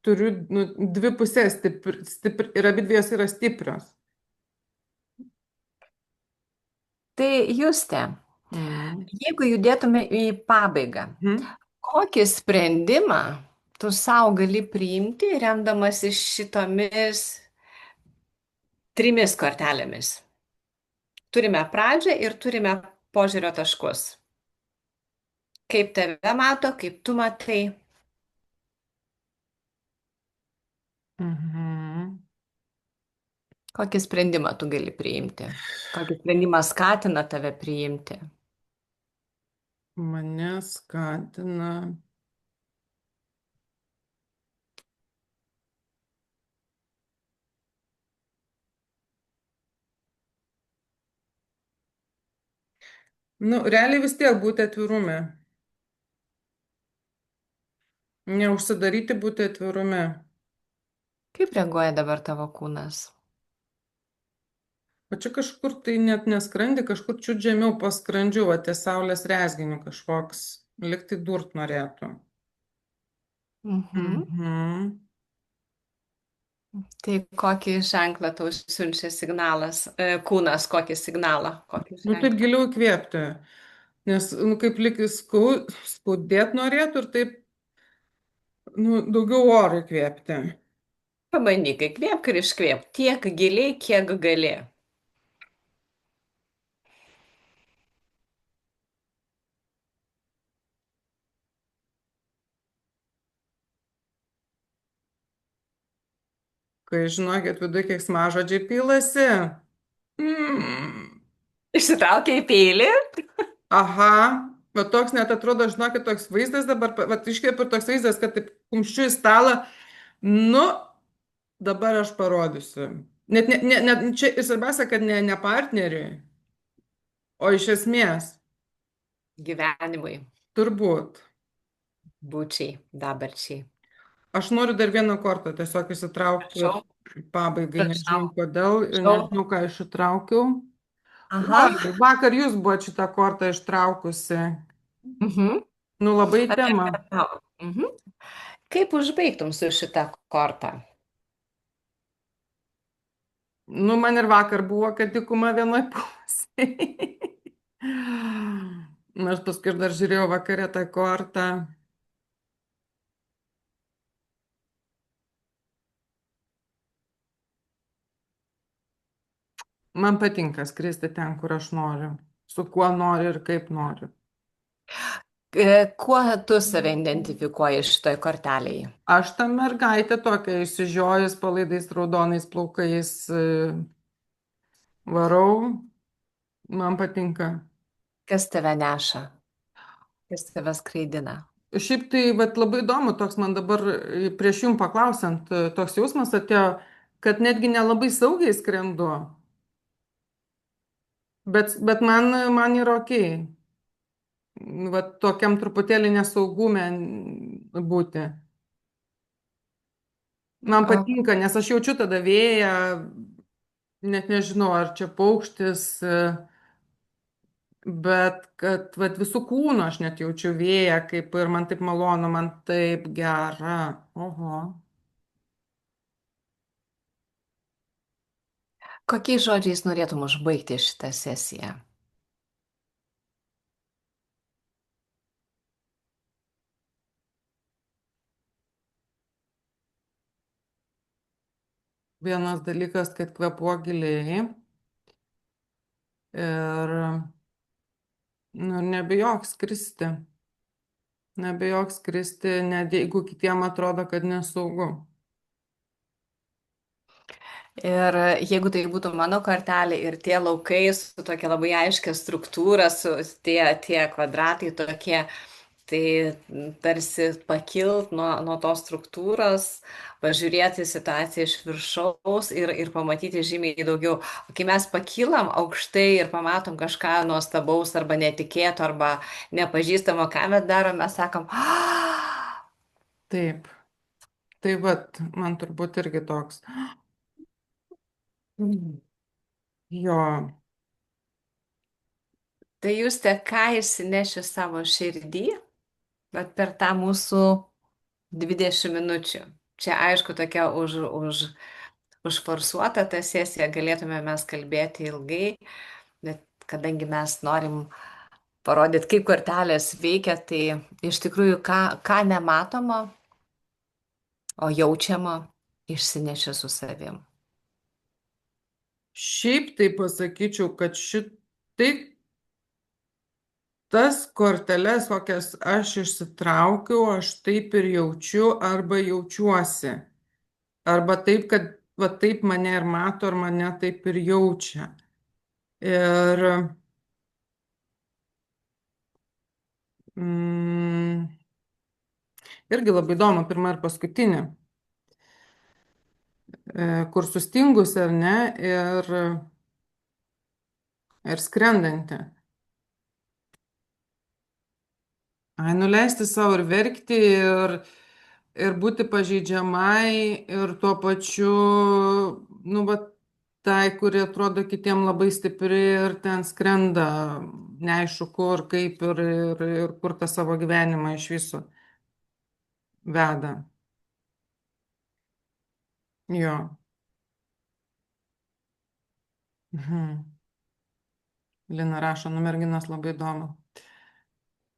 Turiu nu, dvi pusės ir abi dviejos yra stiprios. Tai Juste, Mm. jeigu judėtume į pabaigą, Mhm. kokį sprendimą tu savo gali priimti, remdamasi šitomis trimis kortelėmis? Turime pradžią ir turime požiūrio taškus. Kaip tave mato, kaip tu matai, Mhm. kokį sprendimą tu gali priimti, kokį sprendimą skatina tave priimti. Mane skatina. Nu, realiai vis tiek būti atvirume. Neužsidaryti, būti atvirume. Kaip reaguoja dabar tavo kūnas? O čia kažkur tai net neskrandi, kažkur čiut žemiau paskrandžiu, o ties saulės rezginiu kažkoks. Liktai durt norėtų. Mhm. Mhm. Tai kokį ženklą tau siunčia signalas, kūnas, kokį signalą, kokį Nu taip ženklą? giliau įkvėpti. Nes, nu, kaip lik skaudėt norėtų ir taip, nu, daugiau oro įkvėpti. Pabandyk įkvėpk ir iškvėpk tiek giliai, kiek gali. Kai žinokit, viduje keiksmažodžiai pilasi. Mm. Išsitraukia į peilį. Aha, va toks net atrodo, žinokit, toks vaizdas dabar, va iškėpiu ir toks vaizdas, kad taip kumščiu į stalą, nu, dabar aš parodysiu. Net čia ir svarbiausia, kad ne partneriui, o iš esmės, Gyvenimui, turbūt. būčiai, dabarčiai. Aš noriu dar vieną kortą tiesiog įsitraukti Prašau, pabaigai, prašau, nežinau kodėl ir prašau. nežinau, ką aš įtraukiau. Aha. Vakar jūs buvote šitą kortą ištraukusi. Mhm. Nu, labai į Apie temą. ką tau? Mhm. Kaip užbaigtum su šitą kortą? Nu, man ir vakar buvo, kad dykuma vienoj pusėje. Na, aš paskui dar žiūrėjau vakarę tą kortą. Man patinka skristi ten, kur aš noriu, su kuo noriu ir kaip noriu. Kuo tu save identifikuoji šitoj kortelėje? Aš tą mergaitę tokia išsižiojus palaidais raudonais plaukais varau, man patinka. Kas tave neša? Kas tave skraidina? Šiaip tai vat, labai įdomu, toks man dabar prieš jum paklausant, toks jausmas atėjo, kad netgi nelabai saugiai skrendu, bet man yra ok. Vat tokiam truputėlį nesaugume būti. Man O patinka, nes aš jaučiu tada vėją, net nežinau, ar čia paukštis, bet kad vat, visų kūnų aš net jaučiu vėją, kaip ir man taip malonu, man taip gera. Oho. kokiais žodžiais norėtum užbaigti šitą sesiją? Vienas dalykas, kad kvėpuok giliai ir, nu, nebijok skristi. Nebijok skristi, net jeigu kitiem atrodo, kad nesaugu. Ir jeigu tai būtų mano kortelė ir tie laukai su tokia labai aiškia struktūra, su tie kvadratai tokie, tai tarsi pakilt nuo tos struktūros, pažiūrėti situaciją iš viršaus ir pamatyti žymiai daugiau. O kai mes pakylam aukštai ir pamatom kažką nuostabaus arba netikėto arba nepažįstamo, ką mes darom, mes sakom, "Ah!" Taip. Tai vat, man turbūt irgi toks. Mm. Jo, Tai jūs te ką išsineši savo širdį, bet per tą mūsų 20 minučių. Čia aišku, tokia užforsuota ta sesija, galėtume mes kalbėti ilgai, bet kadangi mes norim parodyti, kaip kortelės veikia, tai iš tikrųjų, ką nematomo, o jaučiamo, išsineši su savim. šiaip tai pasakyčiau, kad šitai tas korteles, kokias aš išsitraukiau, aš taip ir jaučiu arba jaučiuosi. Arba taip, kad va taip mane ir mato, ar mane taip ir jaučia. Ir mm, irgi labai įdomu, pirma ir paskutinė, kur sustingusi ar ne, ir skrendanti. Ai, nuleisti savo ir verkti, ir būti pažeidžiamai, ir tuo pačiu, nu, va, tai, kuri atrodo kitiem labai stipri ir ten skrenda, neaišku kur, kaip ir kur tą savo gyvenimą iš viso veda. Jo. Mhm. Lina rašo, nu merginas labai įdomu.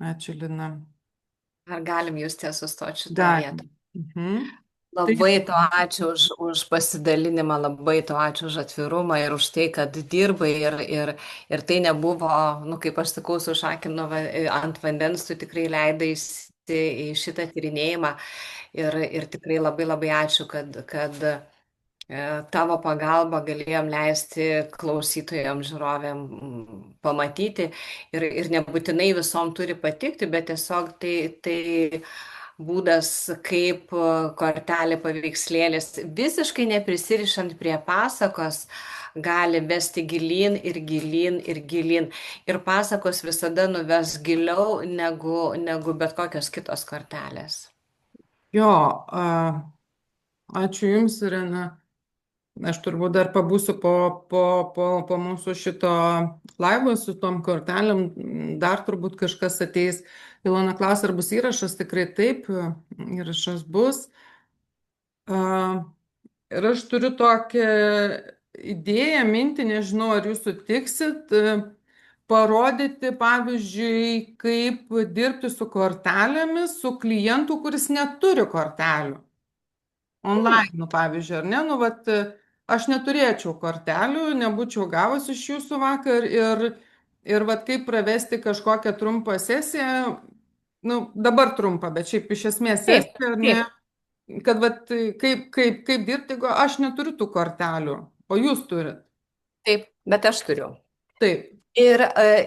Ačiū, Lina. Ar galim jūs ties sustoti šitoje Galim. vietoje? Mhm. Labai Taip. to ačiū už pasidalinimą, labai to ačiū už atvirumą ir už tai, kad dirbai ir tai nebuvo, nu, kaip aš sakau, su šakinu ant vandens, tu tikrai leidaisi į šitą tyrinėjimą ir tikrai labai labai ačiū, kad tavo pagalba galėjom leisti klausytojams, žiūrovėm pamatyti ir nebūtinai visom turi patikti, bet tiesiog tai būdas, kaip kortelė paveikslėlis, visiškai neprisirišant prie pasakos, gali vesti gilyn ir gilyn ir gilyn. Ir pasakos visada nuves giliau negu bet kokios kitos kortelės. Jo, ačiū Jums, Irena. Aš turbūt dar pabūsiu po mūsų šito laivo su tom kortelėm. Dar turbūt kažkas ateis. Ilona klausia, ar bus įrašas? Tikrai taip, įrašas bus. Ir aš turiu tokią idėją, mintį, nežinau, ar jūs sutiksit, parodyti, pavyzdžiui, kaip dirbti su kortelėmis, su klientu, kuris neturi kortelių. Hmm, Online, nu, pavyzdžiui, ar ne? Nu, vat, aš neturėčiau kortelių, nebūčiau gavusi iš jūsų vakar ir vat, kaip pravesti kažkokią trumpą sesiją, nu, dabar trumpą, bet šiaip iš esmės taip, sesiją, ar ne? taip, Kad vat, kaip dirbti, jeigu aš neturiu tų kortelių, o jūs turit. taip, bet aš turiu. Taip. Ir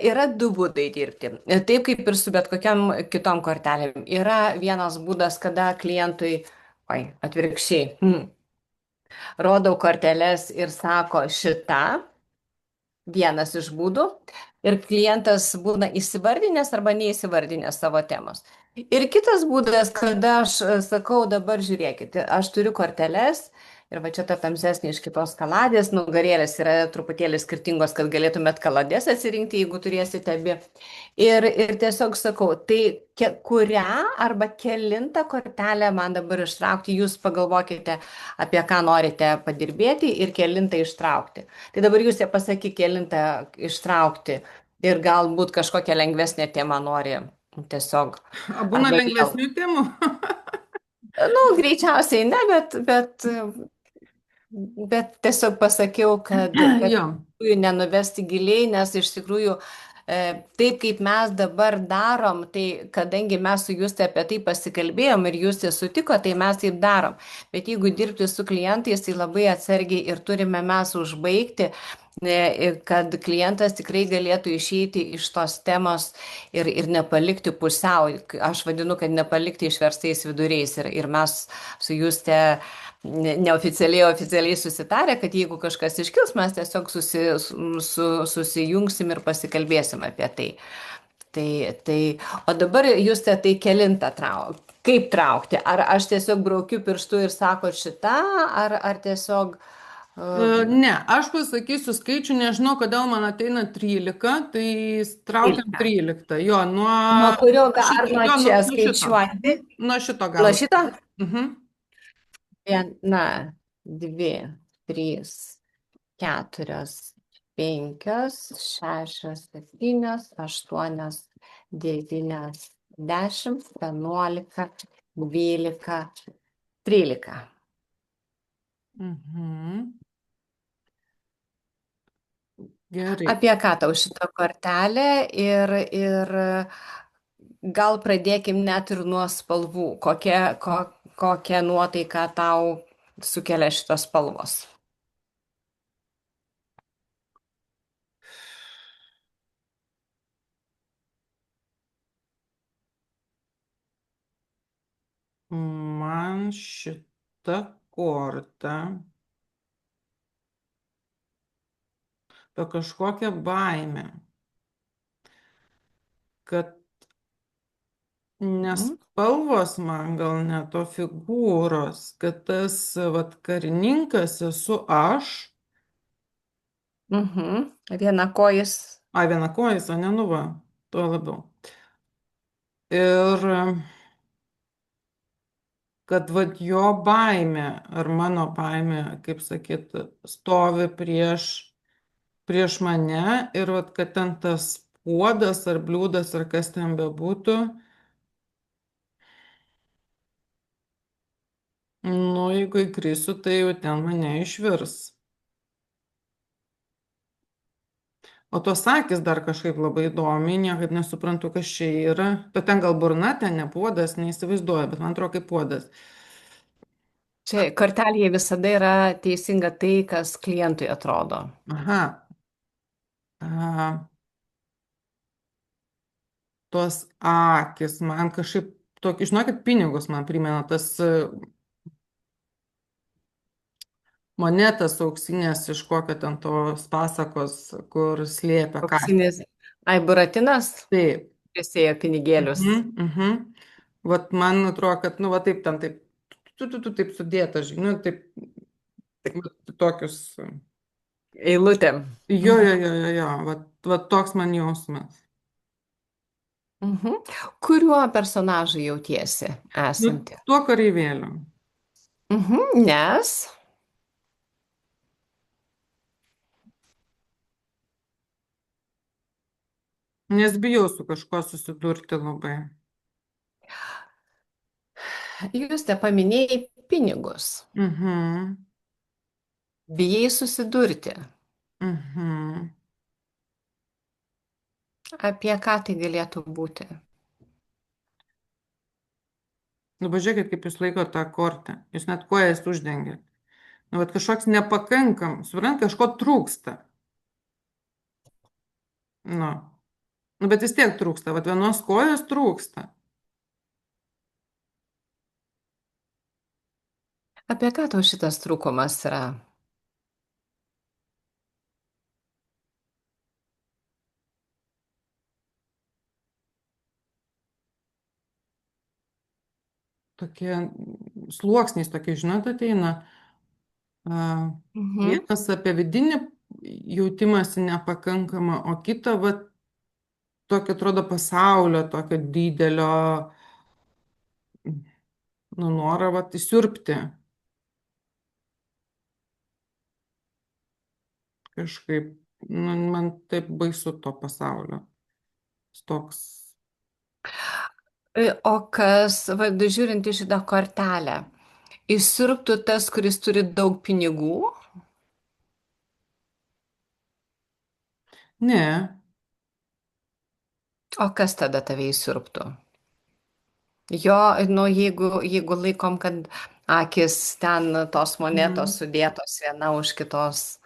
yra du būdai dirbti. Taip kaip ir su bet kokiam kitom kortelėm. Yra vienas būdas, kada klientui, oi, atvirkščiai, rodau korteles ir sako šitą, vienas iš būdų. Ir klientas būna įsivardinęs arba neįsivardinęs savo temos. Ir kitas būdas, kada aš sakau, dabar žiūrėkite, aš turiu korteles ir va čia ta tamsesnė iš kitos kaladės, nugarėlės yra truputėlį skirtingos, kad galėtumėt kaladės atsirinkti, jeigu turėsite abi. Ir tiesiog sakau, tai kurią arba kelintą kortelę man dabar ištraukti, jūs pagalvokite, apie ką norite padirbėti ir kelintą ištraukti. Tai dabar jūs pasakyk, kelintą ištraukti ir galbūt kažkokią lengvesnę temą nori tiesiog. Būna Arba vėl. lengvesnių temų. Nu, greičiausiai ne, bet Bet tiesiog pasakiau, kad Jo. jų nenuvesti giliai, nes iš tikrųjų taip kaip mes dabar darom, tai kadangi mes su Juste apie tai pasikalbėjom ir Juste sutiko, tai mes taip darom. Bet jeigu dirbti su klientais, tai labai atsargiai ir turime mes užbaigti, ir kad klientas tikrai galėtų išeiti iš tos temos ir nepalikti pusiau. Aš vadinu, kad nepalikti išverstais viduriais. Ir mes su Juste neoficialiai, oficialiai susitarę, kad jeigu kažkas iškils, mes tiesiog susijungsim ir pasikalbėsim apie tai. Tai, o dabar jūs tai kelintą traukti. Kaip traukti? Ar aš tiesiog braukiu pirštu ir sako šitą, ar tiesiog Ne, aš pasakysiu skaičių, nežinau, kodėl man ateina 13, tai traukiam 13? 13. Jo, Nuo kurio, ar šito, nuo jo, čia nuo šito. skaičiuoti? Nuo šito Nuo galo. šito? Mhm. Viena, dvi, trys, keturios, penkios, šešios, septynios, aštuonios, devynios, 10, 11, 12, 13. Mhm. Gerai. Apie ką tau šita kortelė ir gal pradėkim net ir nuo spalvų. Kokią nuotaiką tau sukelia šitos spalvos? Man šita korta apie kažkokią baimę, kad nes Mhm. spalvos man gal ne to figūros, kad tas vat karininkas esu aš, Mhm. Viena kojas. a vienakojis, o ne nu va, tuo labiau. Ir kad vat jo baimė ar mano baimė, kaip sakyt, stovi prieš mane ir vat kad ten tas puodas ar bliūdas ar kas ten bebūtų, nu jeigu įkrisiu, tai jau ten mane išvirs. O tos akis dar kažkaip labai įdomiai, niekad nesuprantu, kas čia yra. Bet ten gal burna, ten ne puodas, neįsivaizduoju, bet man atrodo kaip puodas. Čia kortelėje visada yra teisinga tai, kas klientui atrodo. Aha. A, tos akis man kažkaip tokį, žinokit, pinigus man primena tas monetas auksinės iš kokio ten tos pasakos, kur slėpia ką. Auksinis. Ai, buratinas Taip. prisėjo pinigėlius. Mhm, mhm. Vat man atrodo, kad, nu, va taip ten, taip, taip sudėta, žinai, nu, taip, vat tokius. Eilutėm. Jo, vat toks man jausmas. Mhm. Kuriuo personažu jautiesi Nu, esanti? tuo kareivėliu. Mhm. Nes Nes bijau su kažkuo susidurti labai. jūs te paminėjai pinigus. Mhm, Bijai susidurti. mhm. Apie ką tai galėtų būti? Nu, pažiūrėkit, kaip jūs laikote tą kortą. Jūs net kojas uždengėt. Nu, vat kažkoks nepakankam, suprant, kažko trūksta. Nu, nu, bet vis tiek trūksta. Vat vienos kojos trūksta. Apie ką tau šitas trūkumas yra? Tokie sluoksniais tokie, žinot, ateina. A, Mhm. vienas apie vidinį jautimąsi nepakankamą, o kita, vat, tokio atrodo pasaulio, tokio didelio, nu, norą, vat, įsiurbti kažkaip. Nu, man taip baisu to pasaulio. Jis toks. O kas, va, žiūrint į šitą kortelę, Išsiurbtų tas, kuris turi daug pinigų, Ne. o kas tada tave išsiurbtų? Jo, nu, jeigu laikom, kad akis ten tos monetos Mhm. sudėtos viena už kitos.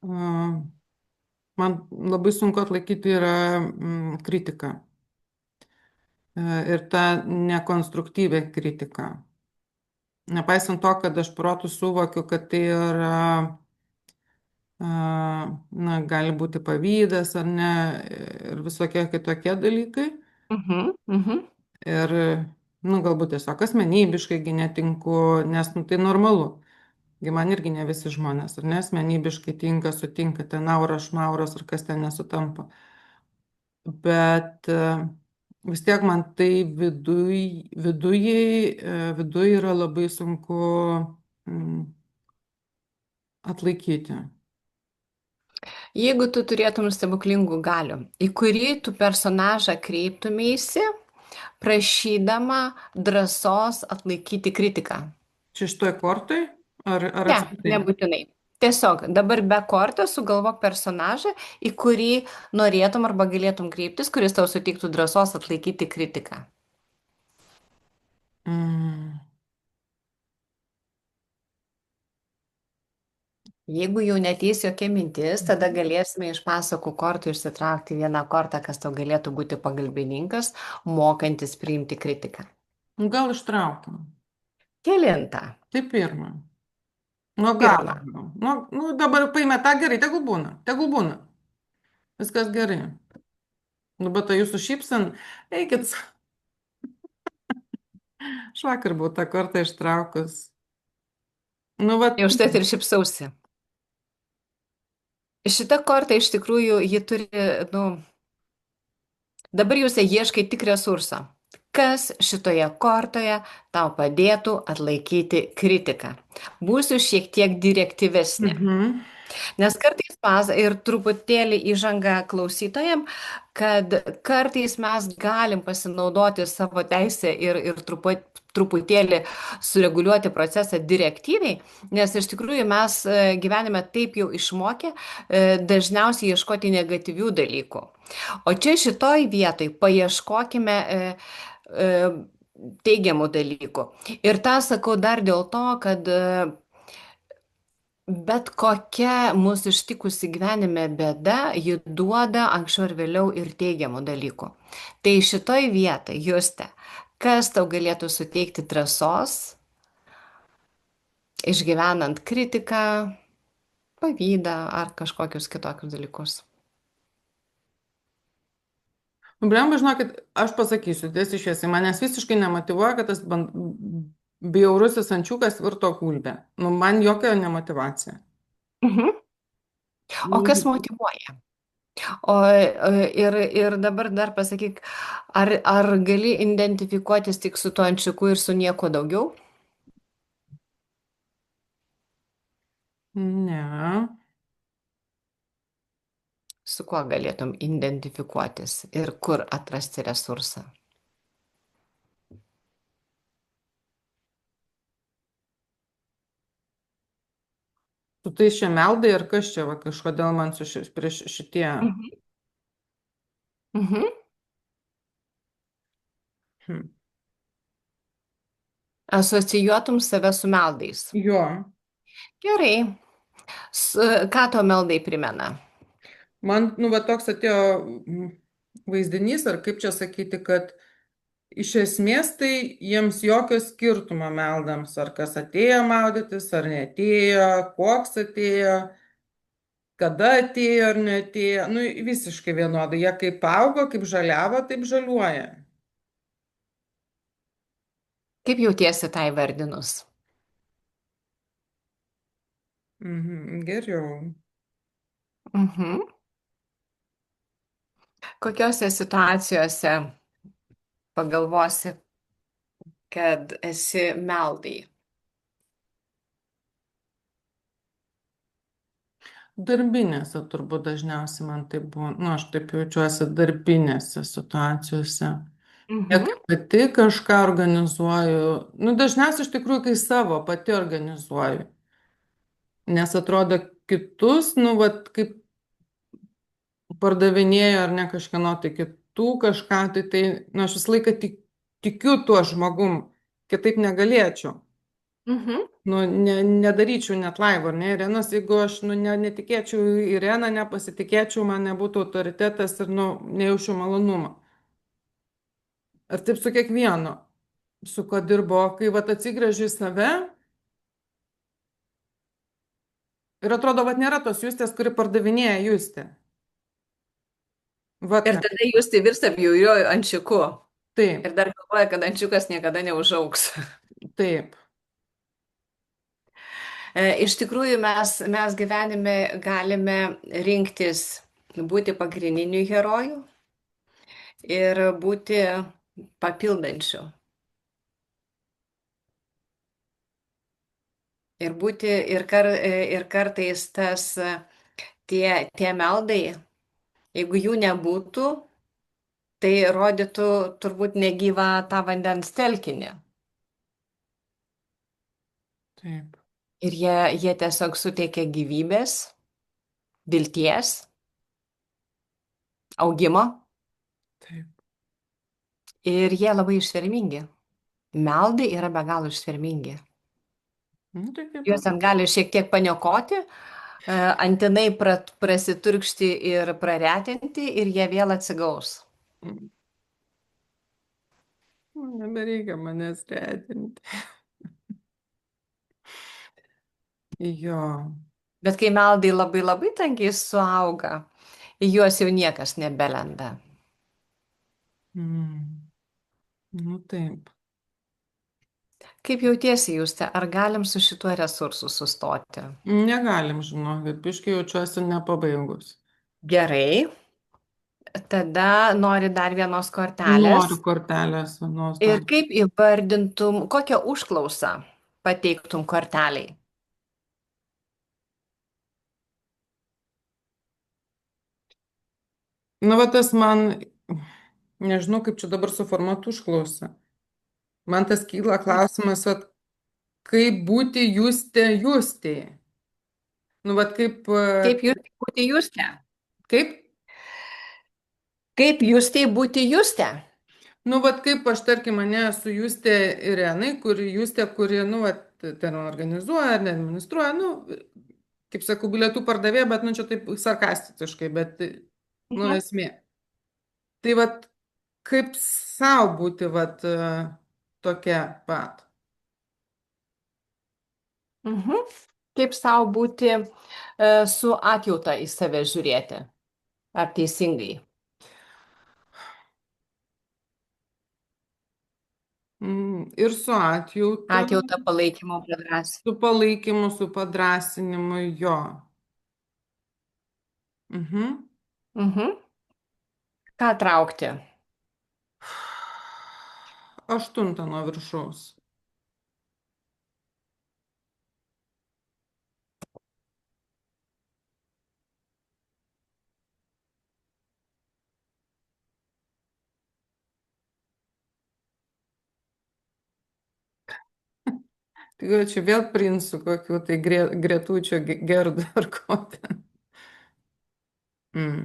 A, Man labai sunku atlaikyti yra kritiką. Ir tą nekonstruktyvę kritiką. Nepaisant to, kad aš protų suvokiu, kad tai yra, na, gali būti pavydas ar ne, ir visokie kitokie dalykai. Mhm, mhm. Ir, nu, galbūt tiesiog asmenybiškai netinku, nes, nu, tai normalu. Gi man irgi ne visi žmonės, ar ne, asmenybiškai tinka, sutinka, ten aura, šmauros, ar kas ten nesutampa. Bet vis tiek man tai viduj yra labai sunku mm, atlaikyti. Jeigu tu turėtum stebuklingų galių, į kurį tu personažą kreiptumėsi, prašydama drąsos atlaikyti kritiką? Čia šitoj kortoj ar Ne, apskritai? nebūtinai. Tiesiog dabar be kortos sugalvok personažą, į kurį norėtum arba galėtum kreiptis, kuris tau suteiktų drąsos atlaikyti kritiką. Mm, Jeigu jau neteis jokia mintis, tada galėsime iš pasakų kortų išsitraukti vieną kortą, kas tau galėtų būti pagalbininkas, mokantis priimti kritiką. gal ištraukim. Kelintą. Tai pirmą. Nuo galo. Pirmą. Nu, dabar paimė tą gerai, tegul būna, tegul būna. Viskas gerai. Nu, bet tai jūsų šypsen, eikit, aš vakar buvau tą kortą ištraukus. Nu, va, Tai užtat ir šipsausi. Šita korta iš tikrųjų, ji turi, nu, dabar jūs ieškai tik resurso. Kas šitoje kortoje tau padėtų atlaikyti kritiką? Būsiu šiek tiek direktyvesnė. mhm. Nes kartais ir truputėlį įžanga klausytojam, kad kartais mes galim pasinaudoti savo teisę ir truputėlį sureguliuoti procesą direktyviai, nes iš tikrųjų mes gyvenime taip jau išmokę dažniausiai ieškoti negatyvių dalykų. O čia šitoj vietoj paieškokime teigiamų dalykų. Ir tą sakau dar dėl to, kad bet kokia mūsų ištikusi gyvenime bėda, ji duoda anksčiau ar vėliau ir teigiamų dalykų. Tai šitoj vietoj, Juste, kas tau galėtų suteikti drąsos, išgyvenant kritiką, pavydą ar kažkokius kitokius dalykus? Nu, blemba, žinokit, aš pasakysiu, tiesiai šviesiai, manęs visiškai nemotyvuoja, kad tas bjaurusis ančiukas virto gulbė. Nu, man jokia nemotivacija. Mhm. O kas Nu, motyvuoja? Ir dabar dar pasakyk, ar gali identifikuotis tik su tuo ančiuku ir su nieko daugiau? ne. Su kuo galėtum identifikuotis ir kur atrasti resursą? Tu tai šiemeldai ir kas čia, va, kažkodėl man prieš šitie. Mhm. Mhm. Hm. Asocijuotum save su meldais. Jo, Gerai. Ką tau meldai primena? man, nu, va, toks atėjo vaizdinys, ar kaip čia sakyti, kad iš esmės tai jiems jokio skirtumo meldams, ar kas atėjo maudytis, ar neatėjo, koks atėjo, kada atėjo ar neatėjo, nu, visiškai vienodai. Jie kaip augo, kaip žaliavo, taip žaliuoja. Kaip jautiesi tai vardinus? Mhm, geriau. Mhm. Kokiose situacijose pagalvosi, kad esi meldai? Darbinėse turbūt dažniausiai man tai buvo, nu, aš taip jaučiuosi darbinėse situacijose. Mhm. Kai pati kažką organizuoju, nu dažniausiai iš tikrųjų, kai savo pati organizuoju, nes atrodo kitus, nu vat kaip pardavinėju ar ne kažkieno tai kitų kažką, tai, nu aš visą laiką tikiu tuo žmogum, kitaip negalėčiau. Mhm. Nu, nedaryčiau net laivo, ar ne, Irenos, jeigu aš, nu, netikėčiau į Ireną, nepasitikėčiau, man nebūtų autoritetas ir, nu, nejaučiu malonumo. Ir taip su kiekvienu, su kuo dirbo, kai vat atsigręžiu į save ir atrodo, vat nėra tos justės, kuri pardavinėja justę. Vat Ir ne. tada jūs tai virsta bjauriuoju ančiuku. Taip, Ir dar galvoja, kad ančiukas niekada neužaugs. taip, Iš tikrųjų, mes gyvenime galime rinktis būti pagrindiniu herojų ir būti papildančiu. Ir būti ir kartais tie meldai, jeigu jų nebūtų, tai rodytų turbūt negyvą tą vandens telkinį. taip, Ir jie tiesiog suteikia gyvybės, vilties, augimo taip. ir jie labai ištvermingi. Meldai yra be galo ištvermingi. Nu, tai kaip Juos ten gali šiek tiek paniokoti, antinai prasiturkšti ir praretinti ir jie vėl atsigaus. nebereikia manęs retinti. Jo. Bet kai meldai labai labai tankiai suauga, į juos jau niekas nebelenda. Mm. Nu, taip. Kaip jautiesi jūs, ar galim su šituo resursu sustoti? Negalim, žinokit, biškai jaučiuosi nepabaigus. Gerai, tada nori dar vienos kortelės. Noriu kortelės vienos Ir dar. kaip įvardintum, kokią užklausą pateiktum korteliai? Nu, va tas man, nežinau, kaip čia dabar suformuoti užklausą. Man tas kyla klausimas, vat, kaip būti justė. Nu, vat kaip, Kaip jūs būti juste? kaip, Kaip jūs tai būti juste? nu, vat kaip aš, tarkim, mane su justė Irenai, kuri, nu, vat, ten organizuoja ar administruoja, nu, kaip sakau, bilietų pardavėja, bet, nu, čia taip sarkastiškai, bet, nu, Mhm. esmė. Tai vat, kaip savo būti, vat, tokia pat. Mhm. Kaip savo būti su atjauta į save žiūrėti? Ar teisingai? Ir su atjauta, Atjauta palaikymo padrąs. su palaikymu, su padrasinimu, jo. Mhm. Mhm. Ką traukti? Aštuntą nuo viršaus. Tai gal čia vėl princų kokių tai gretučio gerdo ar ko ten. Mm.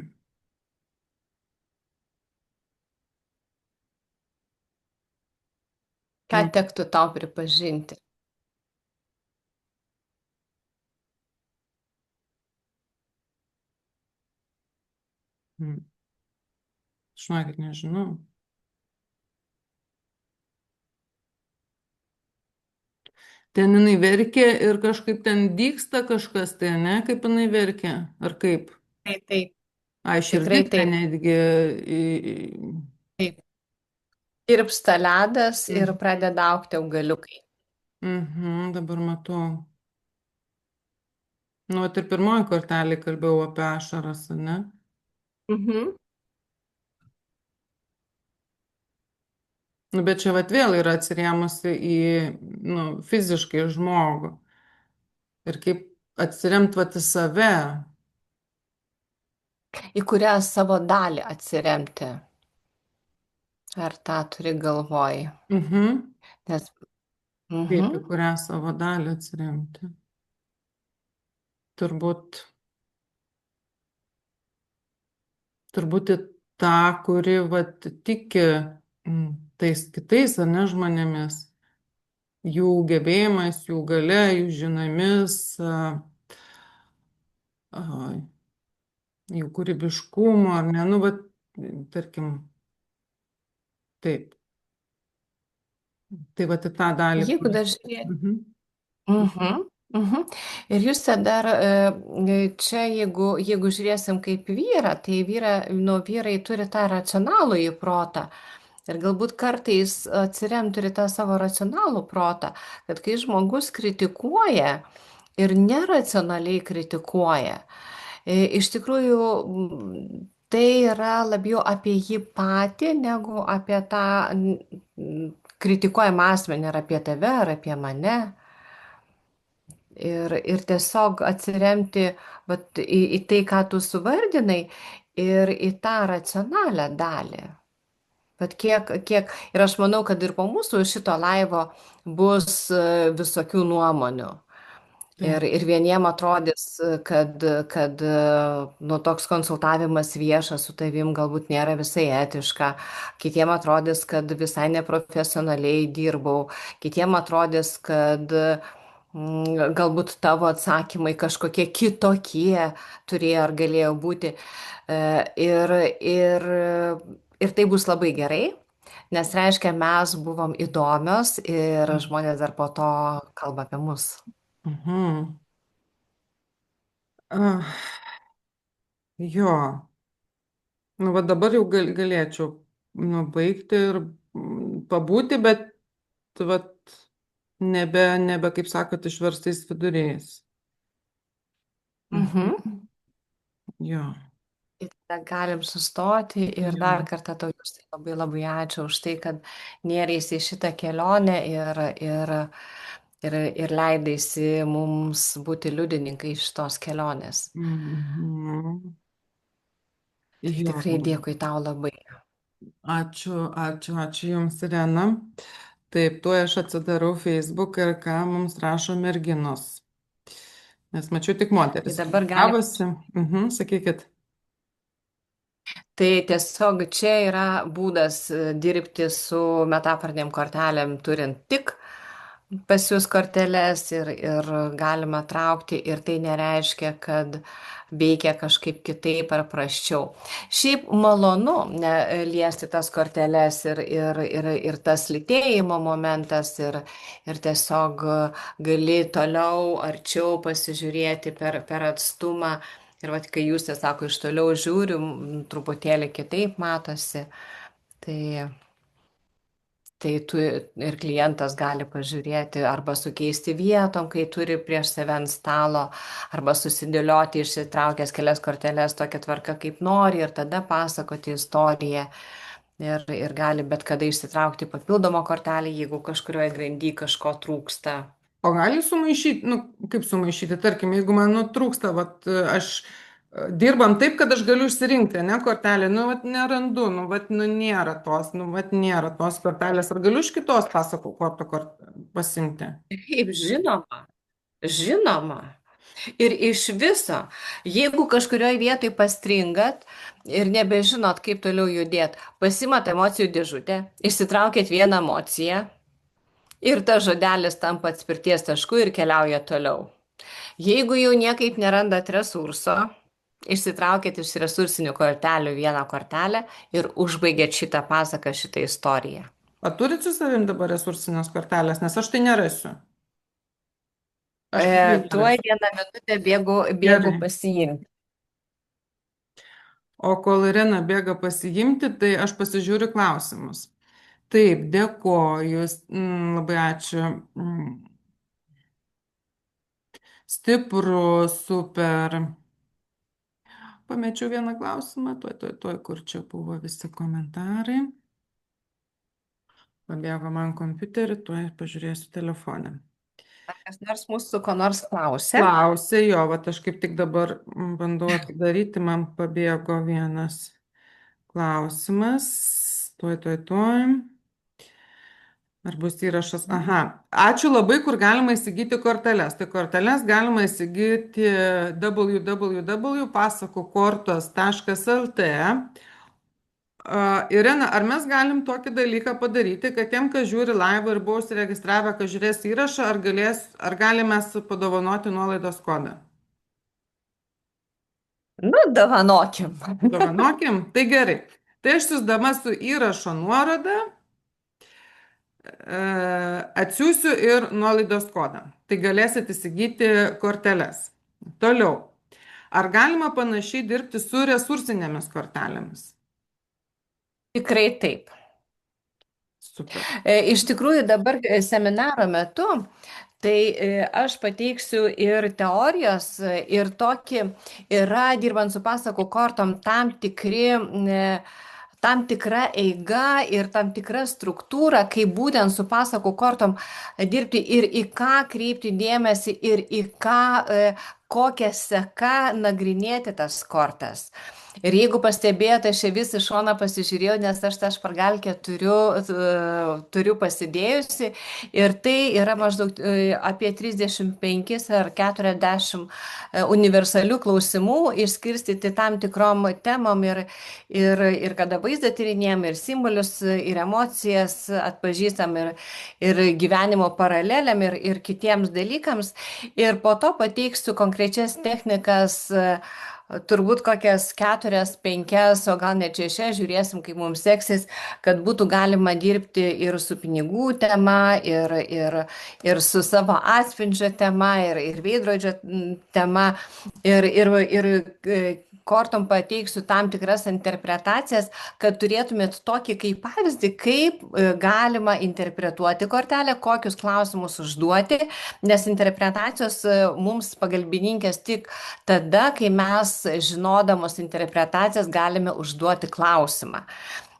Ką Mm. tektų tau pripažinti? Mm. Žinokit, nežinau. Ten jinai verkė ir kažkaip ten dyksta kažkas, tai ne, kaip jinai verkė, ar kaip? Taip, taip, Ai, tikrai širdis ten taip. netgi. Taip. Tirpsta ledas ir Mm. pradeda aukti augaliukai. Mhm, dabar matau. Nu, vat ir pirmoji kortelė kalbėjau apie ašaras, ne? Mhm. Nu, bet čia vat vėl yra atsirėmusi į, nu, fiziškai žmogų. Ir kaip atsiremt vat į save. Į kurią savo dalį atsiremti. Ar tą turi galvoj? Mhm. Nes, Kaip mhm. į kurią savo dalį atsiremti? Turbūt, turbūt į tą, kuri vat, tiki tais kitais, ar ne, žmonėmis, jų gebėjimais, jų gale, jų žiniomis, a, jų kūrybiškumu, ar ne, nu, vat, tarkim, taip. Tai vat į tą dalį, Jeigu kur. dar žiūrėt. Mhm. Mhm, mhm. Ir jūs dar čia, jeigu žiūrėsim kaip vyrą, tai nu, vyrai turi tą racionalų į protą. Ir galbūt kartais atsiremti ir į tą savo racionalų protą, kad kai žmogus kritikuoja ir neracionaliai kritikuoja, iš tikrųjų tai yra labiau apie jį patį negu apie tą kritikuojamą asmenį, ar apie tave, ar apie mane. Ir tiesiog atsiremti vat, į tai, ką tu suvardinai, ir į tą racionalią dalį. Bet ir aš manau, kad ir po mūsų šito laivo bus visokių nuomonių. Ir, Taip. ir vieniem atrodys, kad nu, toks konsultavimas viešas su tavim galbūt nėra visai etiška, kitiem atrodys, kad visai neprofesionaliai dirbau, kitiem atrodys, kad galbūt tavo atsakymai kažkokie kitokie turėjo ar galėjo būti. E, Ir, ir, ir tai bus labai gerai, nes reiškia, mes buvom įdomios ir žmonės dar po to kalba apie mus. Mhm. Ah, jo, nu va dabar jau galėčiau nu, baigti ir pabūti, bet vat, nebe, kaip sakot, išverstais viduriais. Mhm. Mhm. Jo, Ir tada galim sustoti ir jo. dar kartą tau Justai, labai labai ačiū už tai, kad nėrėsi į šitą kelionę ir leidaisi mums būti liudininkai šitos kelionės. Mhm. Tai Jo, tikrai dėkui tau labai. ačiū Jums, Irena. Taip, tuo aš atsidarau Facebook ir ką mums rašo merginos. Nes mačiau tik Tai moteris dabar galim. registravosi. Mhm, sakykit. Tai tiesiog čia yra būdas dirbti su metaforinėm kortelėm, turint tik pas jūs korteles ir galima traukti ir tai nereiškia, kad veikia kažkaip kitaip ar prasčiau. Šiaip malonu liesti tas korteles ir tas lytėjimo momentas ir tiesiog gali toliau arčiau pasižiūrėti per atstumą. Ir vat, kai jūs, sako, iš toliau žiūriu, truputėlį kitaip matosi. Tai Tai tu ir klientas gali pažiūrėti arba sukeisti vietom, kai turi prieš save ant stalo, arba susidėlioti išsitraukęs kelias korteles tokia tvarka, kaip nori ir tada pasakoti istoriją. Ir gali bet kada išsitraukti papildomą kortelę, jeigu kažkurioje grandy kažko trūksta. O gali sumaišyti, nu, kaip sumaišyti, tarkim, jeigu man nutrūksta, vat, aš dirbam taip, kad aš galiu išsirinkti, ne, kortelę, nu, vat, nerandu, nu, vat, nu, nėra tos kortelės, ar galiu iš kitos pasakų kortą pasimti? Taip, žinoma, žinoma. Ir iš viso, jeigu kažkurioje vietoje pastringat ir nebežinot, kaip toliau judėt, pasimat emocijų dėžutę, išsitraukėt vieną emociją ir tas žodelis tampa atspirties tašku ir keliauja toliau. Jeigu jau niekaip nerandat resurso, išsitraukėt iš resursinių kortelių vieną kortelę ir užbaigėt šitą pasaką, šitą istoriją. Ar turit su savim dabar resursinės kortelės, nes aš tai nerasiu. Aš tikrai Tuoj nerasiu. vieną minutę bėgu Gerai. pasiimti. O kol Irena bėga pasiimti, tai aš pasižiūriu klausimus. Taip, dėkoju, labai ačiū. Stipru, super. Pamečiau vieną klausimą, tuoj, kur čia buvo visi komentarai. Pabėgo man kompiuterį, tuoj pažiūrėsiu telefoną. Kas nors mūsų ko nors klausė? Klausė jo, va aš kaip tik dabar bandau atidaryti, man pabėgo vienas klausimas. Tuoj. Ar bus įrašas? Aha. Ačiū labai, kur galima įsigyti korteles. Tai korteles galima įsigyti www.pasakokortos.lt. Irena, ar mes galim tokį dalyką padaryti, kad tiem, kas žiūri laivą ir buvo užsiregistravę, kad žiūrės įrašą, ar galime padovanoti nuolaidos kodą? Nu, dovanokim. Dovanokim? Tai gerai. Tai aš siūsdama su įrašo nuoroda atsiųsiu ir nuolaidos kodą. Tai galėsit įsigyti korteles. Toliau. Ar galima panašiai dirbti su resursinėmis kortelėmis? Tikrai taip. Super. Iš tikrųjų, dabar seminaro metu tai aš pateiksiu ir teorijos, ir tokį yra, dirbant su pasakų kortom, tam tikra eiga ir tam tikra struktūra, kaip būtent su pasakų kortom dirbti ir į ką kreipti dėmesį ir į ką, kokią seką nagrinėti tas kortas. Ir jeigu pastebėjote, aš čia vis iš šono pasižiūrėjau, nes aš tą špargalkę turiu pasidėjusi ir tai yra maždaug apie 35 ar 40 universalių klausimų išskirstyti tam tikrom temom ir kada vaizdą tyrinėjom, ir simbolius, ir emocijas atpažįstam, ir gyvenimo paraleliam, ir kitiems dalykams. Ir po to pateiksiu konkrečias technikas, turbūt kokias 4, 5, o gal net 6, žiūrėsim, kaip mums seksis, kad būtų galima dirbti ir su pinigų tema, ir su savo atspindžio tema, ir veidrodžio tema, ir kortom pateiksiu tam tikras interpretacijas, kad turėtumėt tokį kaip pavyzdį, kaip galima interpretuoti kortelę, kokius klausimus užduoti, nes interpretacijos mums pagalbininkės tik tada, kai mes žinodamos interpretacijas galime užduoti klausimą.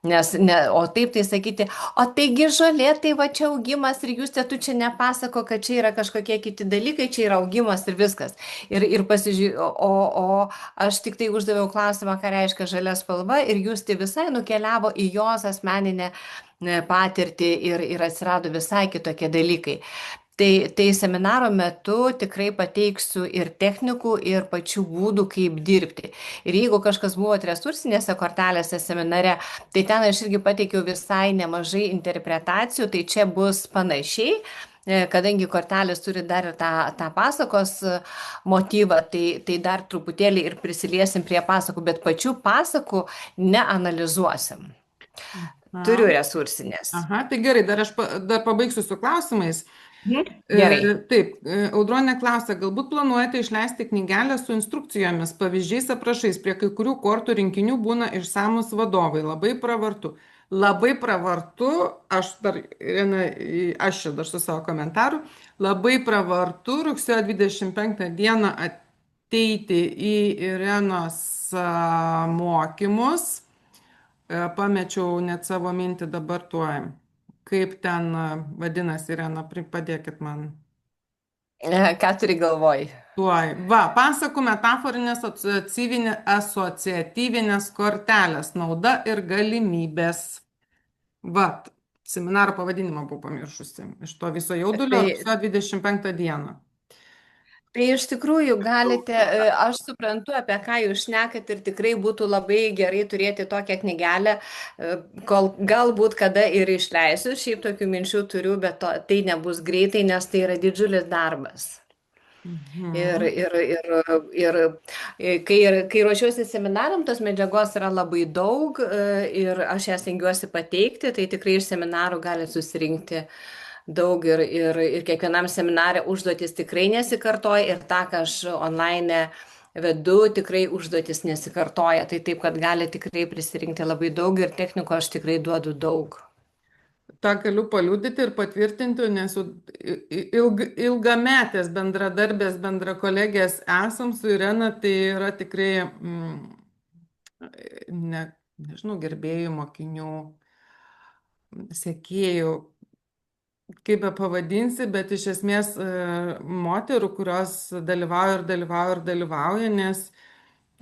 O taip tai sakyti, o taigi žolė, tai va čia augimas ir jūs tu čia nepasako, kad čia yra kažkokie kiti dalykai, čia yra augimas ir viskas. Ir o aš tik tai uždaviau klausimą, ką reiškia žalia spalva ir jūs tai visai nukeliavo į jos asmeninę patirtį ir atsirado visai kitokie dalykai. Tai seminaro metu tikrai pateiksiu ir technikų, ir pačių būdų, kaip dirbti. Ir jeigu kažkas buvo resursinėse kortelėse seminare, tai ten aš irgi pateikiau visai nemažai interpretacijų, tai čia bus panašiai. Kadangi kortelės turi dar ir tą pasakos motyvą, tai dar truputėlį ir prisiliesim prie pasakų, bet pačių pasakų neanalizuosim. Turiu resursinės. Aha, tai gerai, aš dar pabaigsiu su klausimais. Gerai. Taip, Audronė klausia, galbūt planuojate išleisti knygelę su instrukcijomis, pavyzdžiais, aprašais, prie kai kurių kortų rinkinių būna išsamus vadovai, labai pravartu. Labai pravartu, aš čia dar su savo komentaru, labai pravartu rugsėjo 25 dieną ateiti į Irenos mokymus. Pamečiau net savo mintį dabar tuoj. Kaip ten vadinasi, Irena, padėkit man. Ką turi galvoj? Tuoj. Va, pasakų metaforinės asociatyvinės kortelės, nauda ir galimybės. Va, seminaro pavadinimą buvau pamiršusi. Iš to viso jaudulio rugsėjo 25 dieną. Tai iš tikrųjų galite, aš suprantu, apie ką jūs šnekat ir tikrai būtų labai gerai turėti tokią knygelę, kol galbūt kada ir išleisiu, šiaip tokių minčių turiu, bet tai nebus greitai, nes tai yra didžiulis darbas. Ir kai ruošiuosi seminaram, tos medžiagos yra labai daug ir aš ją stengiuosi pateikti, tai tikrai iš seminarų gali susirinkti daug ir kiekvienam seminare užduotis tikrai nesikartoja ir tą, ką aš online vedu, tikrai užduotis nesikartoja. Tai taip, kad gali tikrai prisirinkti labai daug ir technikų aš tikrai duodu daug. tą galiu paliudyti ir patvirtinti, nes ilgametės bendradarbės, bendrakolegės esam su Irena, tai yra tikrai, nežinau, gerbėjų, mokinių, sekėjų, kaip be pavadinsi, bet iš esmės moterų, kurios dalyvauja, nes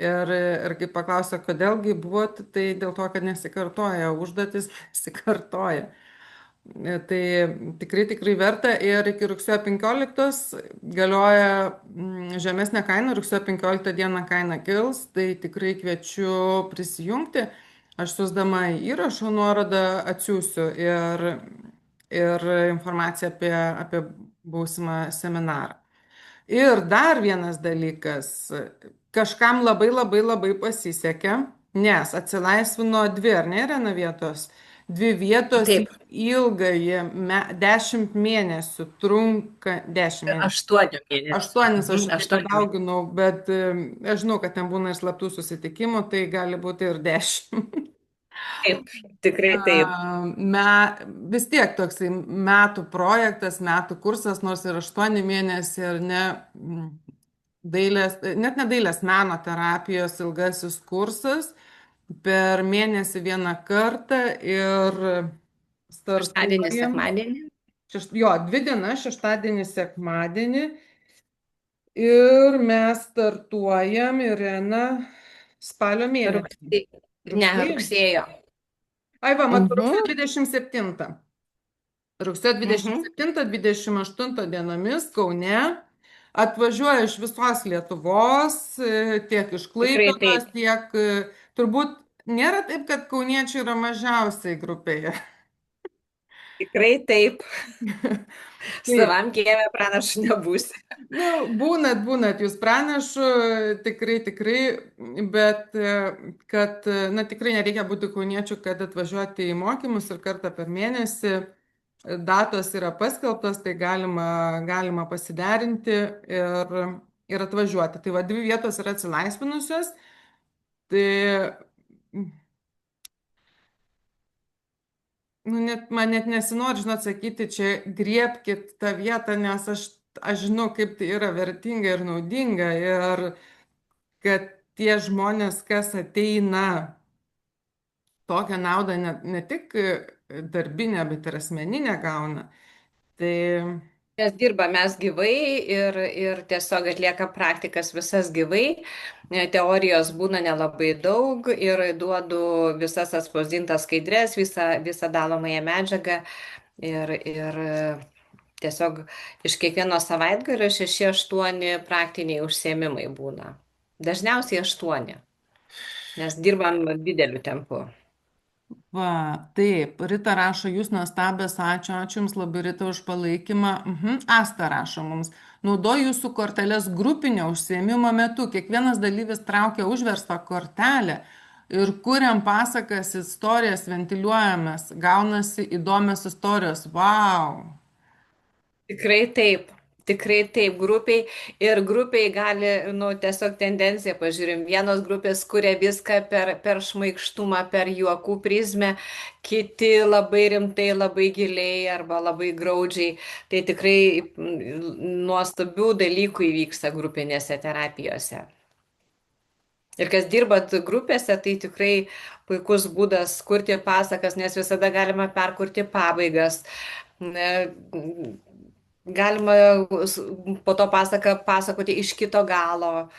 Ir kai paklausė, kodėlgi buvot, tai dėl to, kad nesikartoja, užduotis nesikartoja. Tai tikrai, tikrai verta ir iki rugsėjo 15 galioja žemesnė kaina, rugsėjo 15 dieną kaina kils, tai tikrai kviečiu prisijungti. Aš siūsdama įrašo nuorodą atsiųsiu ir informaciją apie būsimą seminarą. Ir dar vienas dalykas, kažkam labai labai labai pasisekė, nes atsilaisvino dvi, ar ne, Irena, vietos? Dvi vietos į Taip, ilgąjį, 10 mėnesių trunka, 10 mėnesių. 8 mėnesių. 8 aš Mhm, tai 8 mėnesių. padauginau, bet aš žinau, kad ten būna ir slaptų susitikimų, tai gali būti ir 10. Taip, tikrai taip. Me, vis tiek toksai metų projektas, metų kursas, nors ir 8 mėnesiai, ar ne, dailės, net ne dailės, meno terapijos ilgasis kursas, per mėnesį vieną kartą ir Šeštadienį, startuojam, sekmadienį. jo, 2 dienas, šeštadienį, sekmadienį, ir mes startuojam, Irena, spalio mėnesį. Rugsėjo. Ne, Rugsėjį? rugsėjo. Ai, va, matau, rugsėjo Mhm, 27. Rugsėjo mhm. 27-28 dienomis Kaune atvažiuoja iš visos Lietuvos, tiek iš Tikrai Klaipėdos, taip. tiek turbūt nėra taip, kad kauniečiai yra mažiausiai grupėje. Tikrai taip. Taip, Savam kieme pranašu nebūsi. nu, būnat jūs pranašu, tikrai, tikrai, bet kad, na, tikrai nereikia būti kauniečių, kad atvažiuoti į mokymus ir kartą per mėnesį. Datos yra paskelbtos, tai galima pasiderinti ir atvažiuoti. Tai va, dvi vietos yra atsilaisvinusios. Tai nu, man net nesinori, žinot, sakyti, čia griebkit tą vietą, nes aš žinau, kaip tai yra vertinga ir naudinga. Ir kad tie žmonės, kas ateina, tokią naudą ne tik darbinę, bet ir asmeninę gauna. Tai Mes dirbame mes gyvai ir tiesiog atlieka praktikas visas gyvai. Teorijos būna nelabai daug ir duodu visas atspausdintas skaidrės, visą dalomąją medžiagą ir tiesiog iš kiekvieno savaitgalio 6-8 praktiniai užsiėmimai būna. Dažniausiai 8, nes dirbam dideliu tempu. va, taip, Rita rašo, jūs nuostabės, ačiū, ačiū Jums labai, Rita, už palaikymą. Asta rašo mums, naudoju Jūsų korteles grupinio užsiėmimo metu. Kiekvienas dalyvis traukia užverstą kortelę ir kuriam pasakas, istorijas, ventiliuojamės, gaunasi įdomios istorijos. Wow! Tikrai taip, tikrai taip, grupiai ir grupiai gali, nu, tiesiog tendencija, pažiūrim, vienos grupės kuria viską per šmaikštumą, per juokų prizmę, kiti labai rimtai, labai giliai arba labai graudžiai. Tai tikrai nuostabių dalykų įvyksta grupinėse terapijose. Ir kas dirbat grupėse, tai tikrai puikus būdas kurti pasakas, nes visada galima perkurti pabaigas. Ne, galima po to pasaką pasakoti iš kito galo.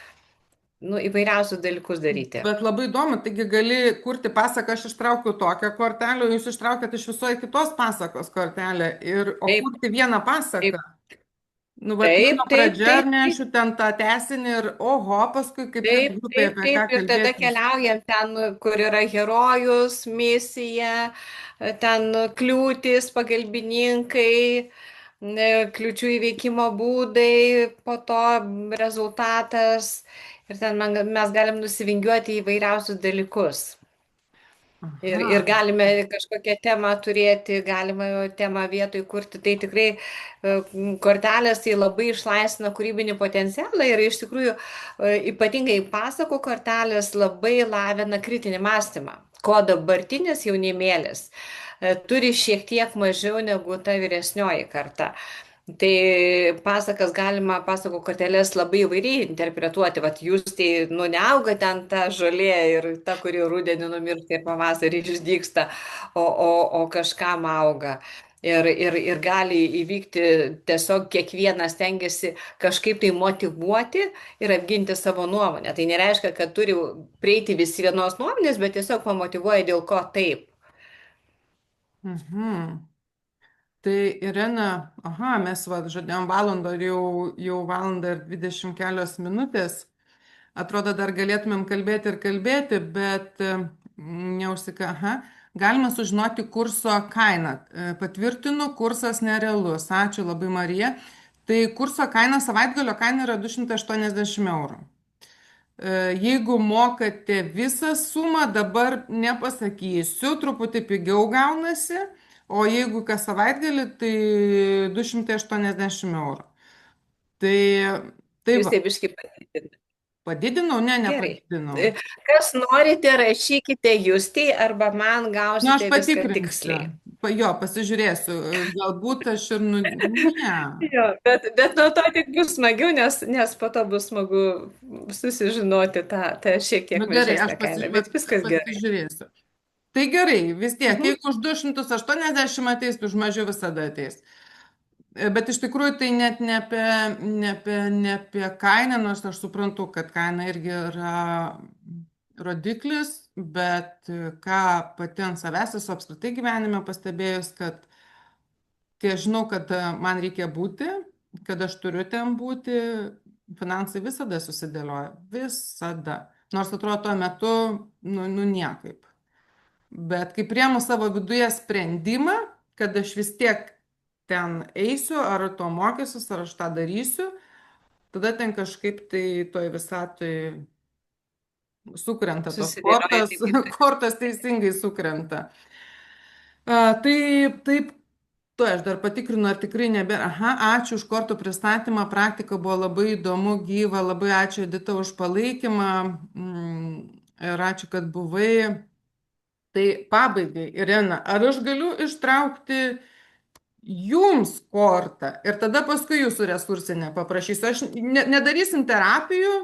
Nu, įvairiausius dalykus daryti. Bet labai įdomu, taigi gali kurti pasaką, aš ištraukiu tokią kortelę, jūs ištraukėt iš visoje kitos pasakos kortelę, o Taip, kurti vieną pasaką. taip, Nu, vat mano taip, taip, pradžia, ar taip, ne, aš taip. jau ten tą tęsinį ir oho, paskui kaip tik Taip, grupėje taip, apie ką taip. Ir tada kalbėtis. keliaujam ten, kur yra herojus, misija, ten kliūtis, pagalbininkai, kliūčių įveikimo būdai, po to rezultatas. Ir ten mes galim nusivingiuoti į įvairiausius dalykus. Ir Aha. galime kažkokią temą turėti, galima temą vietoj kurti. Tai tikrai kortelės tai labai išlaisvina kūrybinį potencialą ir iš tikrųjų ypatingai pasakų kortelės labai lavina kritinį mąstymą, ko dabartinis jaunimėlis turi šiek tiek mažiau negu ta vyresnioji karta. Tai pasakas galima pasakų korteles labai įvairiai interpretuoti. Vat jūs tai, nu, neauga ten ta žolė ir ta, kuri rudenį numiršta ir pavasarį išdygsta, o kažkam auga. ir gali įvykti tiesiog kiekvienas stengiasi kažkaip tai motyvuoti ir apginti savo nuomonę. Tai nereiškia, kad turi prieiti visi vienos nuomonės, bet tiesiog pamotyvuoja dėl ko taip. Mhm. Tai Irena, aha, mes va, žadėjom valandą ir jau valandą ir 20 kelios minutės. Atrodo, dar galėtumėm kalbėti ir kalbėti, bet neužsika. Aha. Galima sužinoti kurso kainą. Patvirtinu, kursas nerealus. Ačiū labai, Marija. Tai kurso kaina, savaitgalio kaina yra 280 eurų. Jeigu mokate visą sumą, dabar nepasakysiu, truputį pigiau gaunasi, o jeigu kas savaitgalį, tai 280 eurų. Tai, tai Jūs va, taip iškai padidinate. padidinau, ne, Gerai. nepadidinau. Kas norite, rašykite Justei arba man Nu, aš gausite viską patikrinsiu. tiksliai. Jo, pasižiūrėsiu. Galbūt aš ir, nu, ne. Jo, bet nuo to tik bus smagiau, nes po to bus smagu susižinoti tą šiek Nu tiek gerai, mažesnę kainą, bet aš viskas gerai. pasižiūrėsiu. Tai gerai, vis tiek, Mhm. jeigu už 280 ateis, tai už mažiau visada ateis. Bet iš tikrųjų tai net ne apie kainą, nors aš suprantu, kad kaina irgi yra rodiklis, bet ką pati ant savęs esu apskritai gyvenime pastebėjus, kad kai aš žinau, kad man reikia būti, kad aš turiu ten būti, finansai visada susidėlioja. Visada. Nors atrodo tuo metu, nu niekaip. Bet kai priemu savo viduje sprendimą, kad aš vis tiek ten eisiu, ar to mokysiu, ar aš tą darysiu, tada ten kažkaip tai toj visatoj sukrenta tos Susidėlioja kortos, taip, kaip turi. kortos teisingai sukrenta. Taip, tu aš dar patikrinu, ar tikrai nebėra. Aha, ačiū už kortų pristatymą, praktika buvo labai įdomu, gyva, labai ačiū Edita už palaikymą ir ačiū, kad buvai. Tai pabaigai, Irena, ar aš galiu ištraukti jums kortą ir tada paskui jūsų resursinę paprašysiu. Aš nedarysim terapijų,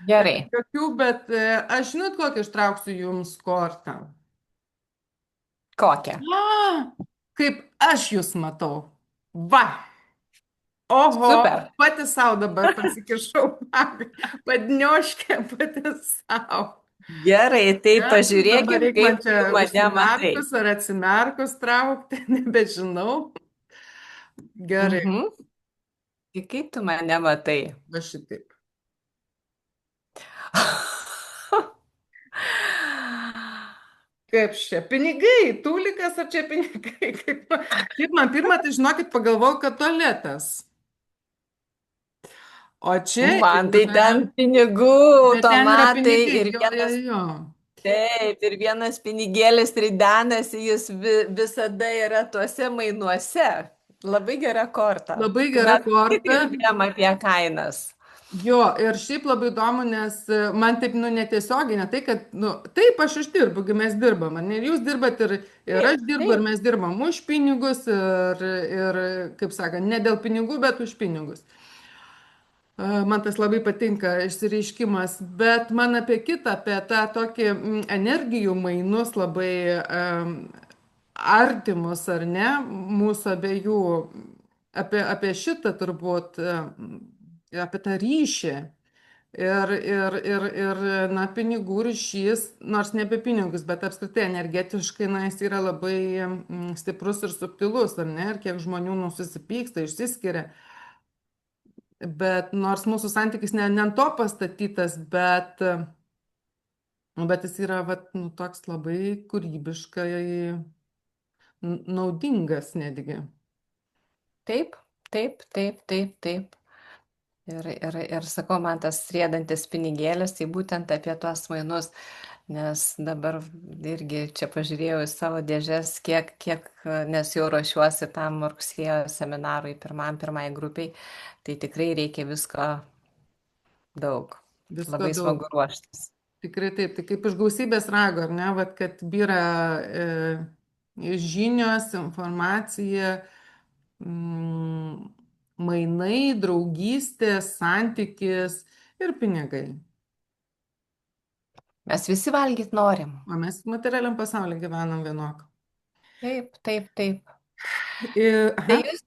Gerai. jokių, bet aš žinot, kokią ištrauksiu jums kortą. Kokią? Kaip aš jūs matau. Va. Oho, Super. pati savo dabar pasikišau. Padnioškė pati savo. Gerai, tai Gerai, dabar pažiūrėkim, reikia man kaip čia tu mane matai. užsimerkus ar atsimerkus traukti, nebežinau. Gerai, Mhm. Tai kaip tu mane matai? va šitaip. Kaip čia? Pinigai, tūlikas ar čia pinigai? Kaip man pirmą, tai žinokit, pagalvojau, kad tualetas. O čia Man tai yra, ten pinigų bet ten yra automatai pinigai. ir Jo, jo, vienas, jo. taip, ir vienas pinigėlis ridenasi, jis visada yra tuose mainuose. Labai gera korta. Labai Kai gera mes irgi korta. kalbėjom apie kainas. Jo, ir šiaip labai įdomu, nes man taip, nu, netiesiogiai, ne tai, kad, nu, taip aš uždirbu, kai mes dirbam, ne, jūs dirbat ir Taip, aš dirbu, ir taip. mes dirbam už pinigus, ir kaip sakant, ne dėl pinigų, bet už pinigus. Man tas labai patinka išsireiškimas, bet man apie kitą, apie tą tokį energijų mainus labai artimus, ar ne, mūsų abiejų, apie šitą turbūt, apie tą ryšį. Na, pinigų ryšys, nors ne apie pinigus, bet apskritai energetiškai, na, jis yra labai stiprus ir subtilus, ar ne, ir kiek žmonių susipyksta, išsiskiria. Bet nors mūsų santykis ne ant to pastatytas, bet jis yra vat, nu, toks labai kūrybiškai naudingas netgi. Taip, taip, taip, taip, taip. Ir sakau, man tas rėdantis pinigėlis, tai būtent apie tuos mainus, nes dabar irgi čia pažiūrėjau į savo dėžes, nes jau ruošiuosi tam rugsėjo seminarui pirmai grupiai, tai tikrai reikia visko daug. Visko Labai daug. smagu ruoštis. Tikrai taip, tai kaip iš gausybės rago, ar ne, vat, kad byra žinios, informacija, mainai, draugystės, santykis ir pinigai. Mes visi valgyti norim. O mes materialiam pasaulyje gyvenam vienok. Taip, taip, taip. Tai Aha. jūs,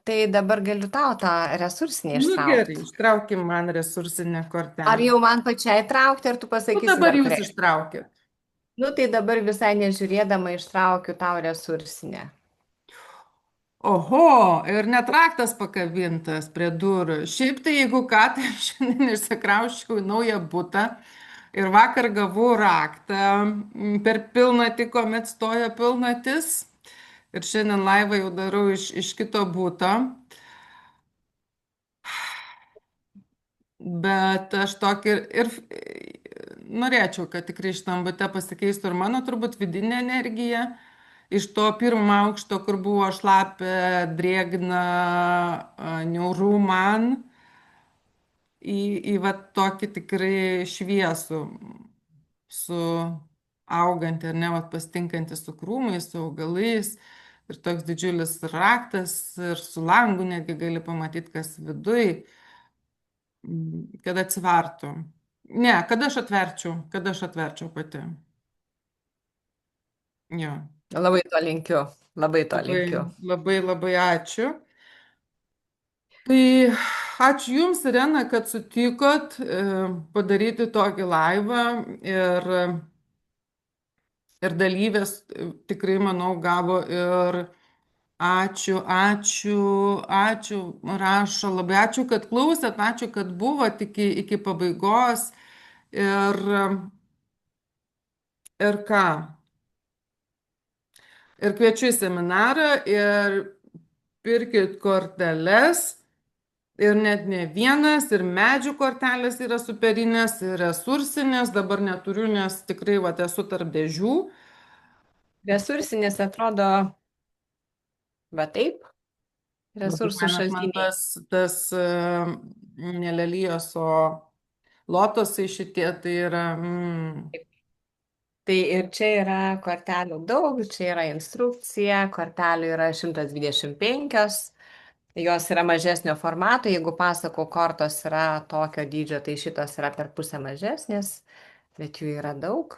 tai dabar galiu tau tą resursinį Nu gerai, ištraukti. ištraukim man resursinę Ar kortelę. jau man pačiai traukti, ar tu Nu pasakysi dabar dar jūs kuriai? ištraukit. Nu tai dabar visai nežiūrėdama ištraukiu tau resursinę. Oho, ir net raktas pakabintas prie durų. Šiaip tai jeigu ką, tai šiandien išsikrausčiau į naują butą ir vakar gavau raktą per pilnatį, kuomet stojo pilnatis. Ir šiandien laivą jau darau iš kito buto. Bet aš tokį norėčiau, kad tikrai šitam bute pasikeistų ir mano turbūt vidinė energija. Iš to pirmo aukšto, kur buvo šlapia, drėgna, niauru man, į va tokį tikrai šviesų, su augantį ar ne, va pasitinkantį su krūmais, su augalais. Ir toks didžiulis raktas ir su langu netgi gali pamatyti, kas viduj. Kad atsivertų. Ne, kad aš atverčiau pati. Jo, Labai to linkiu, labai to labai, linkiu. labai, labai ačiū. Tai ačiū Jums, Irena, kad sutikot padaryti tokį laivą ir dalyvės tikrai, manau, gavo ir ačiū, ačiū, ačiū, rašo, labai ačiū, kad klausėt, ačiū, kad buvot iki pabaigos. Ir, ir ką? Ir kviečiu į seminarą ir pirkit korteles. Ir net ne vienas, ir medžių kortelės yra superinės, ir resursinės. Dabar neturiu, nes tikrai va, esu tarp dėžių. Resursinis atrodo, va taip, Labai resursų fainas man šaltiniai. tas ne lelijos, o lotosai šitie, tai yra. Tai ir čia yra kortelių daug, čia yra instrukcija, kortelių yra 125, jos yra mažesnio formato, jeigu pasakų kortos yra tokio dydžio, tai šitos yra per pusę mažesnės, bet jų yra daug.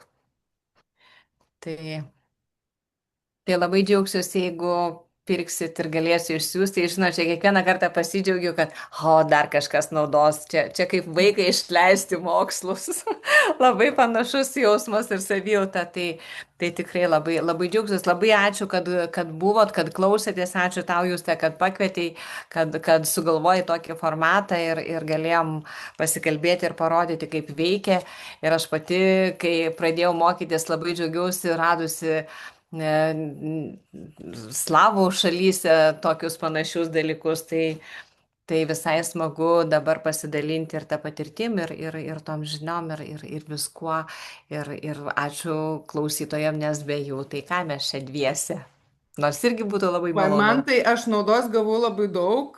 Tai Tai labai džiaugsiuosi, jeigu pirksit ir galėsiu išsiųsti. Žinau, čia kiekvieną kartą pasidžiaugiu, kad, dar kažkas naudos. Čia kaip vaikai išleisti mokslus. Labai panašus jausmas ir savijauta. Tai tikrai labai, labai džiaugsiuosi. Labai ačiū, kad buvot, kad klausėtės. Ačiū tau, Juste, kad pakvietei, kad sugalvojai tokį formatą ir galėjom pasikalbėti ir parodyti, kaip veikia. Ir aš pati, kai pradėjau mokytis, labai džiaugiausi radusi slavų šalyse tokius panašius dalykus, tai visai smagu dabar pasidalinti ir tą patirtim, ir tom žiniom, ir viskuo. Ir ačiū klausytojams, nes be jų, tai ką mes čia dviese. Nors irgi būtų labai Man malonu. tai aš naudos gavau labai daug,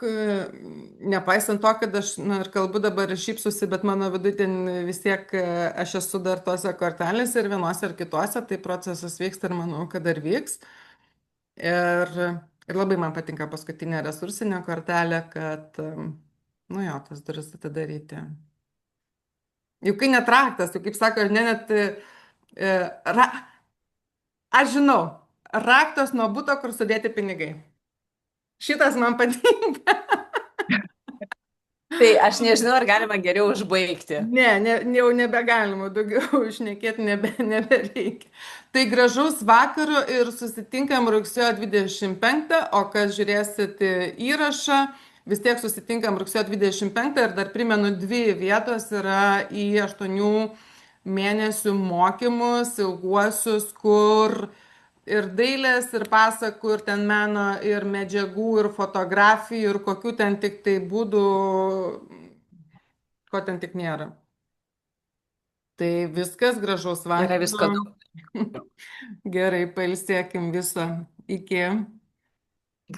nepaisant to, kad aš ir kalbu dabar ir šypsusi, bet mano viduje ten vis tiek aš esu dar tose kortelėse ir vienose ir kitose, tai procesas vyksta ir manau, kad dar vyks. Ir, ir labai man patinka paskutinė resursinė kortelė, kad, nu jo, tas duris atidaryti. Juk kai net raktas, juk kaip sako, ne net, ra, aš žinau, raktas nuo buto, kur sudėti pinigai. Šitas man patinka. Tai aš nežinau, ar galima geriau užbaigti. Jau nebegalima, daugiau išnekėti nebereikia. Tai gražaus vakaro ir susitinkam rugsėjo 25, o kas žiūrėsit įrašą, vis tiek susitinkam rugsėjo 25 ir dar primenu, dvi vietos yra į 8 mėnesių mokymus, ilguosius, kur ir dailės, ir pasakų, ir ten meno, ir medžiagų, ir fotografijų, ir kokių ten tik tai būdų, ko ten tik nėra. Tai viskas, gražaus Yra visko vakaro. daug. Gerai, pailsėkim visą. Iki.